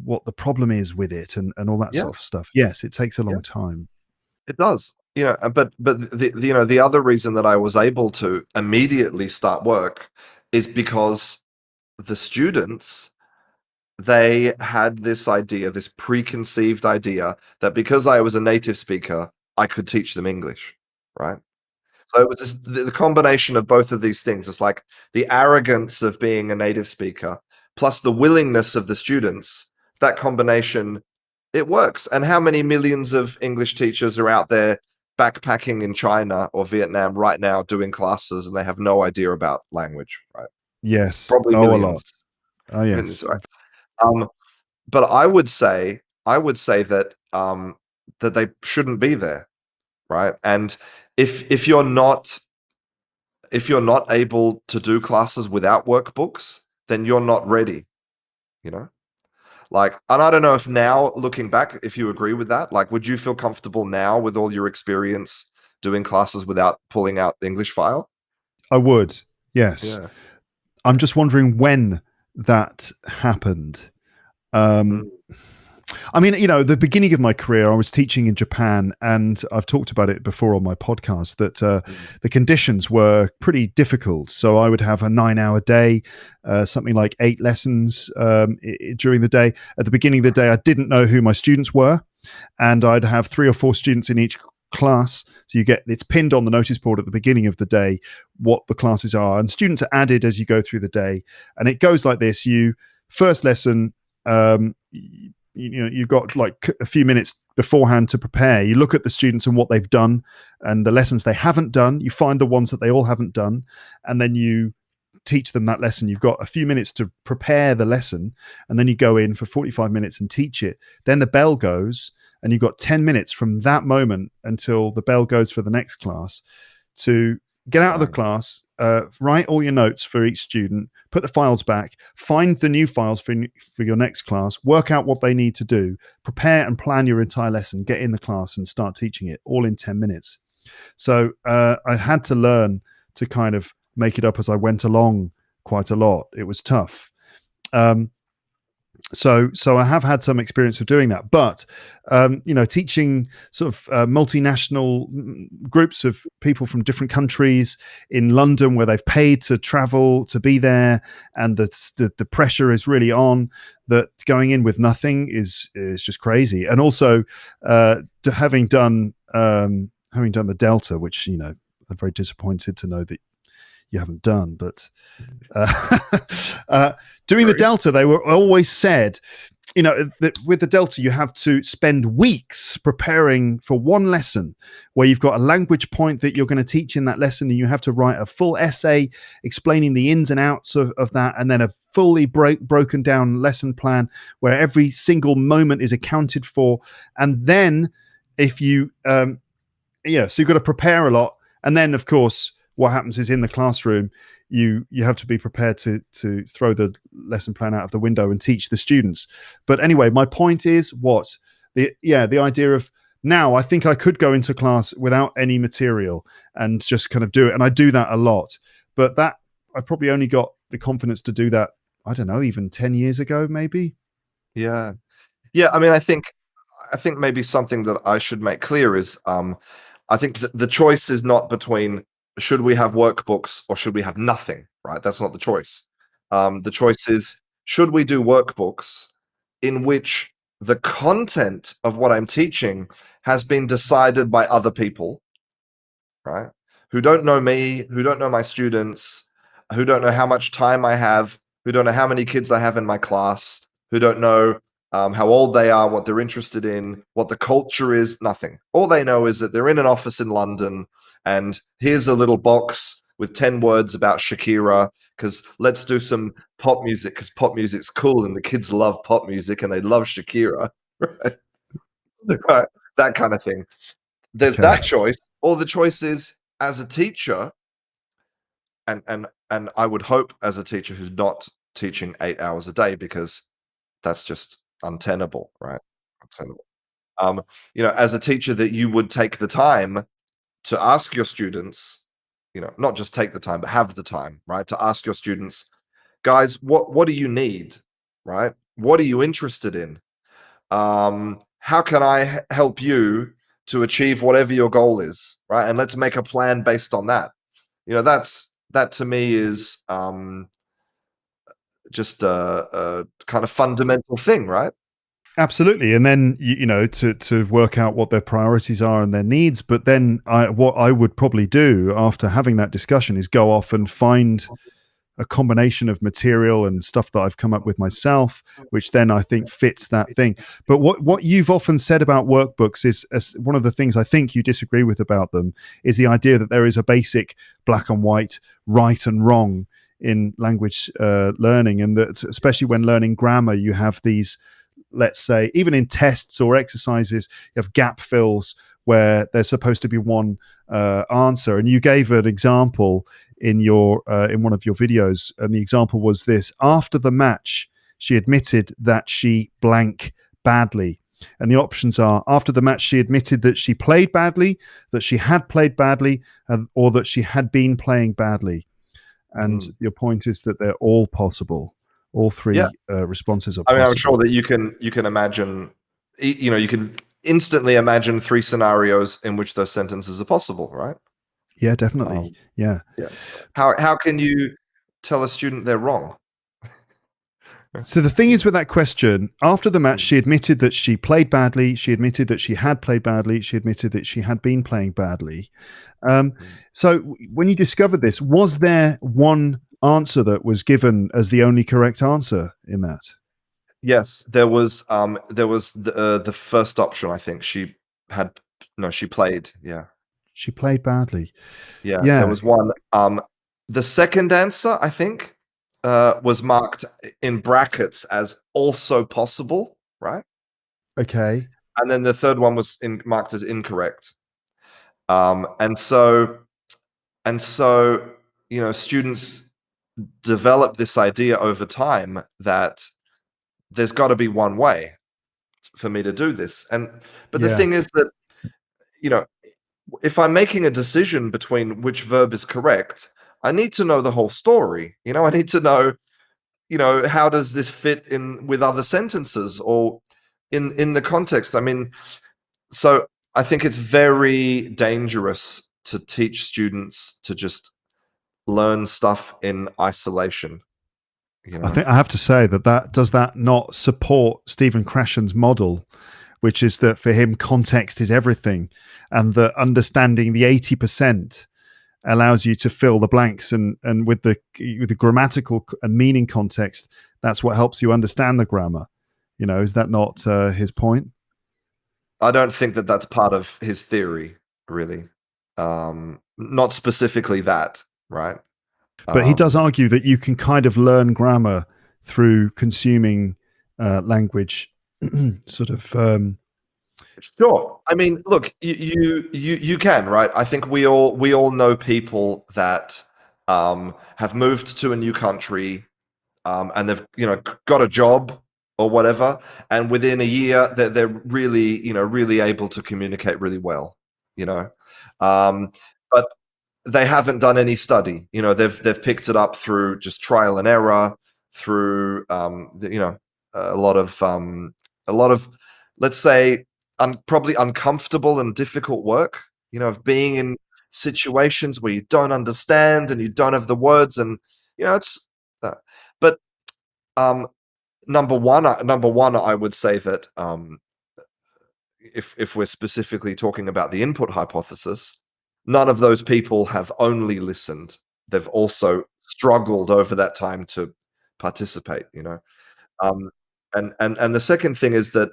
what the problem is with it, and all that Yeah, sort of stuff. Yes, it takes a yeah, long time. it does. But the other reason that I was able to immediately start work is because the students, they had this idea, this preconceived idea that because I was a native speaker, I could teach them English, right? So it was just the combination of both of these things. It's like the arrogance of being a native speaker plus the willingness of the students. That combination, it works. And how many millions of English teachers are out there backpacking in China or Vietnam right now doing classes and they have no idea about language, right? Yes. Probably Oh, a lot. millions. Oh, Millions, yes. right? Um, but I would say that that they shouldn't be there, right? And if you're not able to do classes without workbooks, then you're not ready, you know? Like, and I don't know if now looking back, if you agree with that, like, would you feel comfortable now with all your experience doing classes without pulling out the English file? I would. Yes. Yeah. I'm just wondering when that happened. Um, Mm, I mean, the beginning of my career, I was teaching in Japan, and I've talked about it before on my podcast that mm, the conditions were pretty difficult. So I would have a 9-hour day, something like 8 lessons during the day. At the beginning of the day, I didn't know who my students were, and I'd have 3 or 4 students in each class. So it's pinned on the notice board at the beginning of the day what the classes are, and students are added as you go through the day. And it goes like this: first lesson. You've got like a few minutes beforehand to prepare. You look at the students and what they've done and the lessons they haven't done. You find the ones that they all haven't done, and then you teach them that lesson. You've got a few minutes to prepare the lesson, and then you go in for 45 minutes and teach it. Then the bell goes, and you've got 10 minutes from that moment until the bell goes for the next class to get out of the right. class, write all your notes for each student, put the files back, find the new files for your next class, work out what they need to do, prepare and plan your entire lesson, get in the class and start teaching it all in 10 minutes. So I had to learn to kind of make it up as I went along quite a lot. It was tough. Um, so I have had some experience of doing that, but teaching sort of multinational groups of people from different countries in London, where they've paid to travel to be there, and the pressure is really on. That going in with nothing is just crazy. And also having done the Delta, which I'm very disappointed to know that you haven't done, but uh, uh, doing the Sorry. Delta, they were always said, that with the Delta, you have to spend weeks preparing for one lesson where you've got a language point that you're going to teach in that lesson, and you have to write a full essay explaining the ins and outs of that, and then a fully broken down lesson plan where every single moment is accounted for. And then if so you've got to prepare a lot. And then, of course, what happens is in the classroom, you have to be prepared to throw the lesson plan out of the window and teach the students. But anyway, my point is the idea of, now I think I could go into class without any material and just kind of do it. And I do that a lot. But that I probably only got the confidence to do that, I don't know, even 10 years ago, maybe. Yeah. Yeah, I mean, I think maybe something that I should make clear is I think the choice is not between should we have workbooks or should we have nothing, right? That's not the choice. The choice is should we do workbooks in which the content of what I'm teaching has been decided by other people, right? Who don't know me, who don't know my students, who don't know how much time I have, who don't know how many kids I have in my class, who don't know how old they are, what they're interested in, what the culture is, nothing. All they know is that they're in an office in London and here's a little box with 10 words about Shakira because let's do some pop music because pop music's cool and the kids love pop music and they love Shakira, right? Right. That kind of thing. There's Okay. that choice, or the choice is as a teacher, and I would hope as a teacher who's not teaching 8 hours a day because that's just untenable, right? Untenable. Um, as a teacher, that you would take the time to ask your students, not just take the time, but have the time, right? To ask your students, guys, what do you need, right? What are you interested in? How can I help you to achieve whatever your goal is, right? And let's make a plan based on that. That to me is just a kind of fundamental thing, right? Absolutely, and then to work out what their priorities are and their needs. But then what I would probably do after having that discussion is go off and find a combination of material and stuff that I've come up with myself, which then I think fits that thing. But what you've often said about workbooks is, as one of the things I think you disagree with about them, is the idea that there is a basic black and white, right and wrong in language learning, and that especially when learning grammar, you have these, let's say, even in tests or exercises, you have gap fills where there's supposed to be one answer. And you gave an example in one of your videos, and the example was this: after the match, she admitted that she blank badly. And the options are: after the match, she admitted that she played badly, that she had played badly, or that she had been playing badly. And Mm. your point is that they're all possible. All Yeah, three responses are I mean, I'm sure possible. that you can imagine, you can instantly imagine three scenarios in which those sentences are possible, right? Yeah, definitely. Um, Yeah. yeah. How can you tell a student they're wrong? So the thing You is know. with that question, after the match, Mm, she admitted that she played badly. She admitted that she had played badly. She admitted that she had been playing badly. Um, mm. so when you discovered this, was there one answer that was given as the only correct answer in that? Yes, there was the first option. I think she had no, she played. Yeah, She played badly. yeah. There Yeah. was one. The second answer, I think, was marked in brackets as also possible, right? Okay. And then the third one was marked as incorrect. And so students develop this idea over time that there's got to be one way for me to do this. But the Yeah. thing is that, you know, if I'm making a decision between which verb is correct, I need to know the whole story. I need to know, how does this fit in with other sentences or in the context. I mean, so I think it's very dangerous to teach students to just learn stuff in isolation, you I know. think I have to say that does that not support Stephen Krashen's model, which is that for him context is everything, and that understanding the 80% allows you to fill the blanks, and with the grammatical and meaning context, that's what helps you understand the grammar. Is that not his point? I don't think that that's part of his theory, really. Not specifically that, right? But he does Um, argue that you can kind of learn grammar through consuming language, sort of. Sure. I mean, look, you can, right? I think we all know people that have moved to a new country, and they've got a job or whatever, and within a year they're really really able to communicate really well, you know, but they haven't done any study. They've picked it up through just trial and error, through a lot of let's say probably uncomfortable and difficult work. Of being in situations where you don't understand and you don't have the words, and it's but um, number one, I would say that if we're specifically talking about the input hypothesis, none of those people have only listened. They've also struggled over that time to participate. Um, and the second thing is that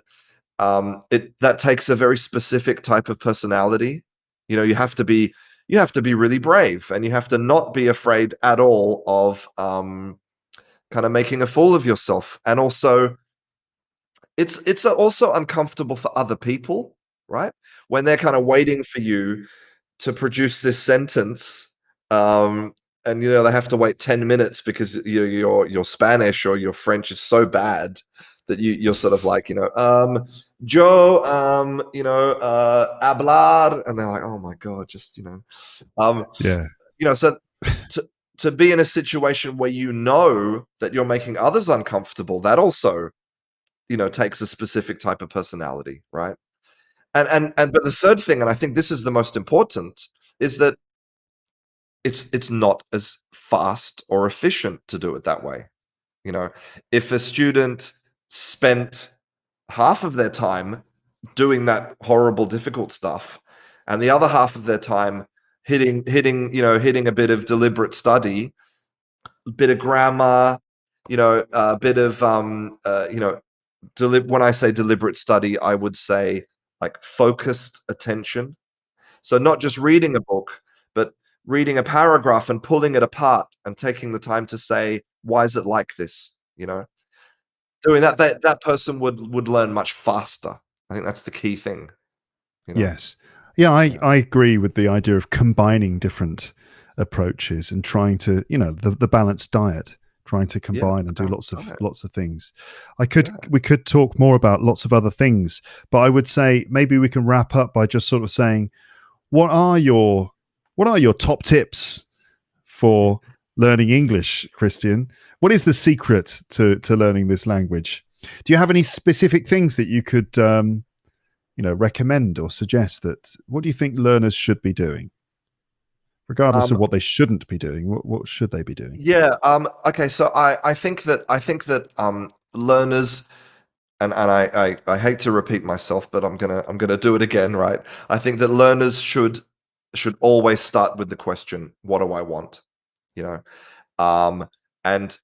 it that takes a very specific type of personality. You have to be really brave, and you have to not be afraid at all of kind of making a fool of yourself. And also, it's also uncomfortable for other people, right? When they're kind of waiting for you to produce this sentence, um, and they have to wait 10 minutes because your Spanish or your French is so bad that you're sort of like, Joe, hablar, and they're like, oh my god, just um, Yeah. so to be in a situation where that you're making others uncomfortable, that also takes a specific type of personality, right? And but the third thing, and I think this is the most important, is that it's not as fast or efficient to do it that way. You know, if a student spent half of their time doing that horrible, difficult stuff, and the other half of their time hitting a bit of deliberate study, a bit of grammar, a bit of when I say deliberate study, I would say like focused attention. So not just reading a book, but reading a paragraph and pulling it apart and taking the time to say, why is it like this? Doing that person would learn much faster. I think that's the key thing, you know? Yes. Yeah, I, Yeah. I agree with the idea of combining different approaches and trying to, the balanced diet, trying to Yeah, combine the and do balanced diet. lots of things. Yeah. We could talk more about lots of other things, but I would say maybe we can wrap up by just sort of saying, what are your top tips for learning English, Christian? What is the secret to learning this language? Do you have any specific things that you could recommend or suggest? That what do you think learners should be doing, regardless Um, of what they shouldn't be doing? What should they be doing? yeah, okay, so I think that learners, and I hate to repeat myself, but I'm gonna do it again, right? I think that learners should always start with the question, what do I want? You know? And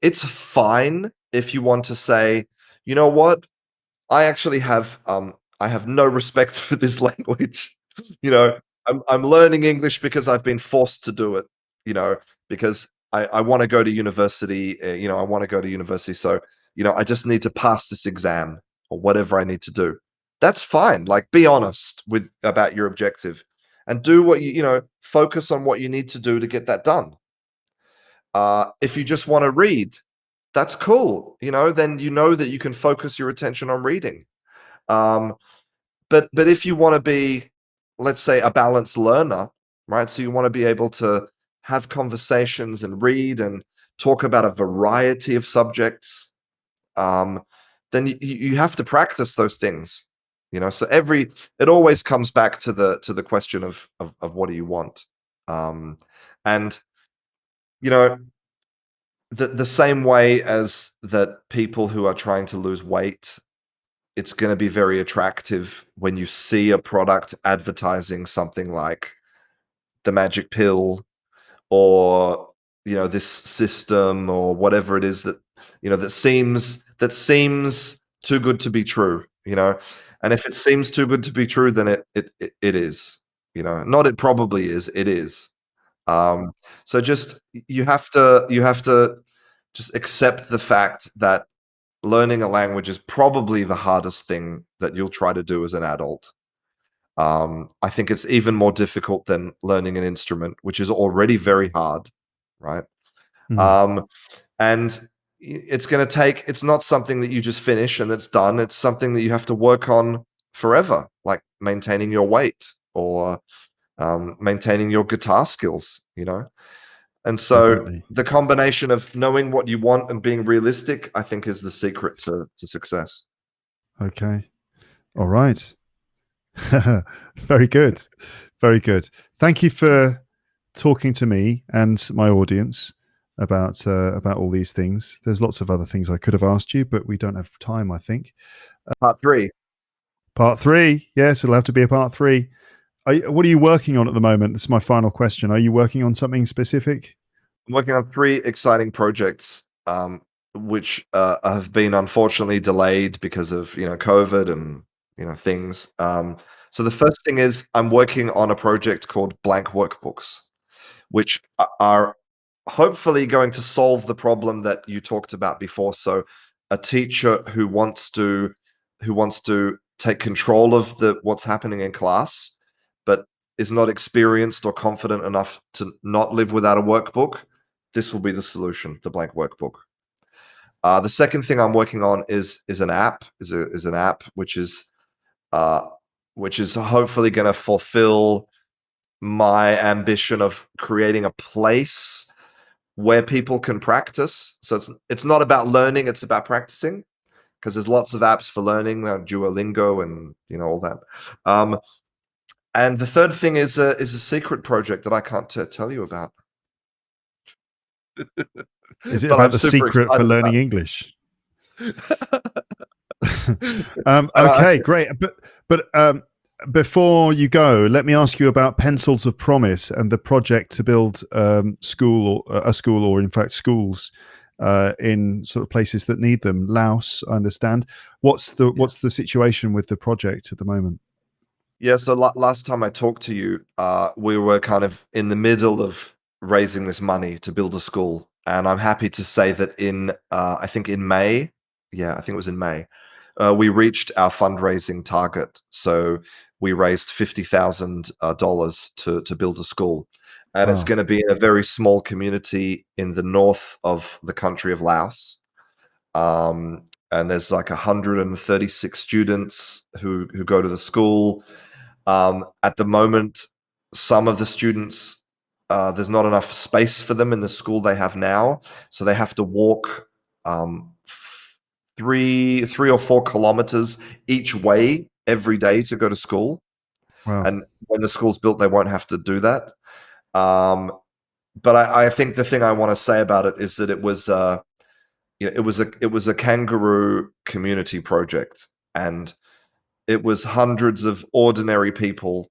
it's fine if you want to say, you know what? I have no respect for this language. You know, I'm learning English because I've been forced to do it, you know, because I want to go to university, I want to go to university, so I just need to pass this exam or whatever I need to do. That's fine. Like be honest with about your objective and do what focus on what you need to do to get that done. If you just want to read, that's cool. Then that you can focus your attention on reading. Um, but if you want to be, let's say, a balanced learner, right? So you want to be able to have conversations and read and talk about a variety of subjects, um, then you have to practice those things. So it always comes back to the question of what do you want, and you know the same way as that people who are trying to lose weight, it's going to be very attractive when you see a product advertising something like the magic pill or this system or whatever it is that that seems too good to be true. And if it seems too good to be true, then it is. Not it probably is, it is. So just you have to just accept the fact that learning a language is probably the hardest thing that you'll try to do as an adult. I think it's even more difficult than learning an instrument, which is already very hard, right? Mm, Um, and it's going to take, it's not something that you just finish and it's done. It's something that you have to work on forever, like maintaining your weight or maintaining your guitar skills. And so definitely. the combination of knowing what you want and being realistic, I think, is the secret to success. Okay. All right. Very good. Very good. Thank you for talking to me and my audience about all these things. There's lots of other things I could have asked you, but we don't have time, I think. Part three. Part three. Yes, it'll have to be a part three. What are you working on at the moment? This is my final question. Are you working on something specific? I'm working on three exciting projects, which have been unfortunately delayed because of COVID and things. So the first thing is I'm working on a project called blank workbooks, which are hopefully going to solve the problem that you talked about before. So a teacher who wants to take control of the what's happening in class, but is not experienced or confident enough to not live without a workbook, this will be the solution, the blank workbook. The second thing I'm working on is an app, is an app uh, which is hopefully going to fulfill my ambition of creating a place where people can practice. So it's not about learning; it's about practicing. Because there's lots of apps for learning, Duolingo, and all that. Um, and the third thing is a secret project that I can't tell you about, Is it but about I'm the super secret for excited learning about. English? And Okay, great. But before you go, let me ask you about Pencils of Promise and the project to build school or a school, or in fact schools in sort of places that need them. Laos, I understand. Yeah. What's the situation with the project at the moment? Yeah, so last time I talked to you, we were kind of in the middle of raising this money to build a school, and I'm happy to say that I think in May, yeah, I think it was in May, we reached our fundraising target. So we raised $50,000 to build a school, and it's Wow. going to be in a very small community in the north of the country of Laos. And there's like 136 students who go to the school. At the moment, some of the students, there's not enough space for them in the school they have now, so they have to walk um, 3 or 4 kilometers each way every day to go to school. Wow. And when the school's built, they won't have to do that. But I think the thing I want to say about it is that it was a kangaroo community project, and it was hundreds of ordinary people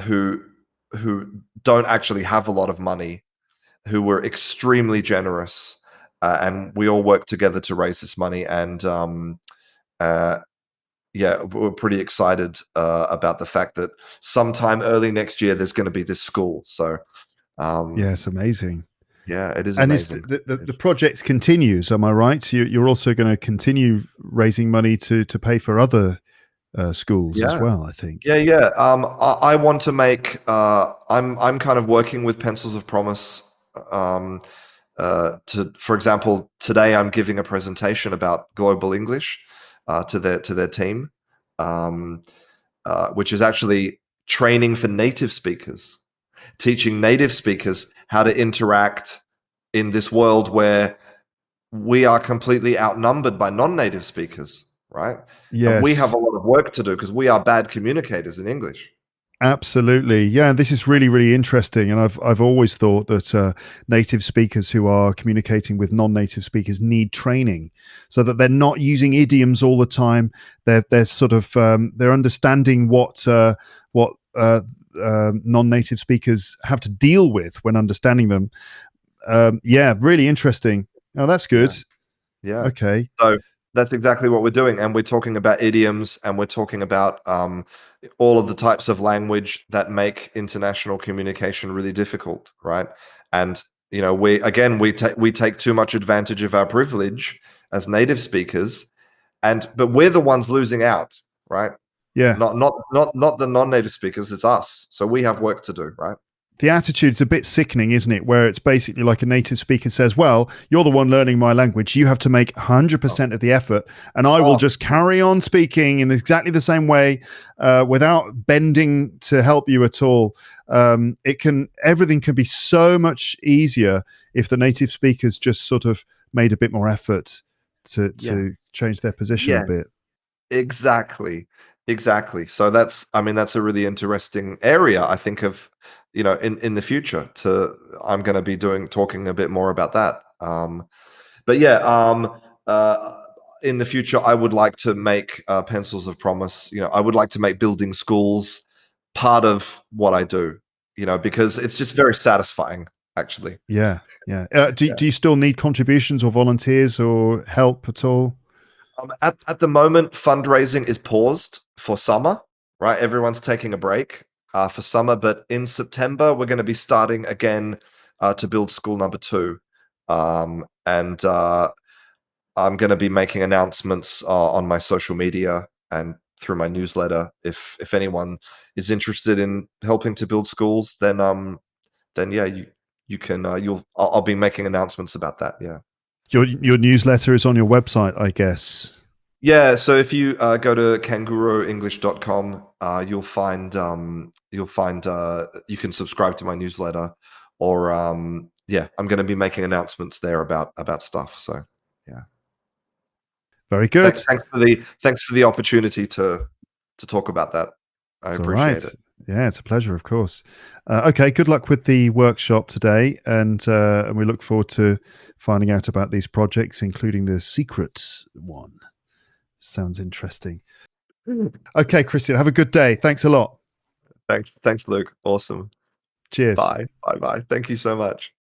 who who don't actually have a lot of money, who were extremely generous, and we all worked together to raise this money. And uh, yeah, we're pretty excited about the fact that sometime early next year there's going to be this school. So um, Yes, amazing. yeah, it is And is amazing. the project continues? Am I right? You're also going to continue raising money to pay for other schools as Yeah. well, I think. Yeah, yeah. I want to make. I'm kind of working with Pencils of Promise. Um, for example, today I'm giving a presentation about global English to their team, um, which is actually training for native speakers, teaching native speakers how to interact in this world where we are completely outnumbered by non-native speakers, right? And we have Yes, a lot of work to do because we are bad communicators in English. absolutely. Yeah, this is really, really interesting. And I've always thought that native speakers who are communicating with non-native speakers need training, so that they're not using idioms all the time. They're sort of they're understanding what non-native speakers have to deal with when understanding them. Yeah, really interesting. Oh, that's good. Yeah. Yeah. Okay. So that's exactly what we're doing. And we're talking about idioms, and we're talking about all of the types of language that make international communication really difficult, right? And we take too much advantage of our privilege as native speakers, but we're the ones losing out, right? Yeah. Not the non-native speakers, it's us. So we have work to do, right? The attitude's a bit sickening, isn't it? Where it's basically like a native speaker says, "Well, you're the one learning my language. You have to make Oh, 100% of the effort, and I will oh, just carry on speaking in exactly the same way, without bending to help you at all." Everything can be so much easier if the native speakers just sort of made a bit more effort yeah. to change their position a Yes. bit. Exactly. Exactly. So that's a really interesting area, I think, of, in the future to I'm going to be talking a bit more about that. But yeah, uh, in the future, I would like to make Pencils of Promise. I would like to make building schools part of what I do. Because it's just very satisfying, actually. Yeah, yeah. Do you still need contributions or volunteers or help at all? At the moment, fundraising is paused for summer, right? Everyone's taking a break for summer, but in September, we're going to be starting again to build school number two. And I'm going to be making announcements on my social media and through my newsletter. If anyone is interested in helping to build schools, then yeah, you can I'll be making announcements about that. Yeah. Your newsletter is on your website, I guess. Yeah, so if you go to canguroenglish.com, you can subscribe to my newsletter, or yeah, I'm going to be making announcements there about stuff. So yeah, Very good. thanks for the opportunity to talk about that. I It's all right. appreciate it. Yeah, it's a pleasure, of course. Okay, good luck with the workshop today, and we look forward to finding out about these projects, including the secret one. Sounds interesting. Okay, Christian, have a good day. Thanks a lot. Thanks, Luke. Awesome. Cheers. Bye. Thank you so much.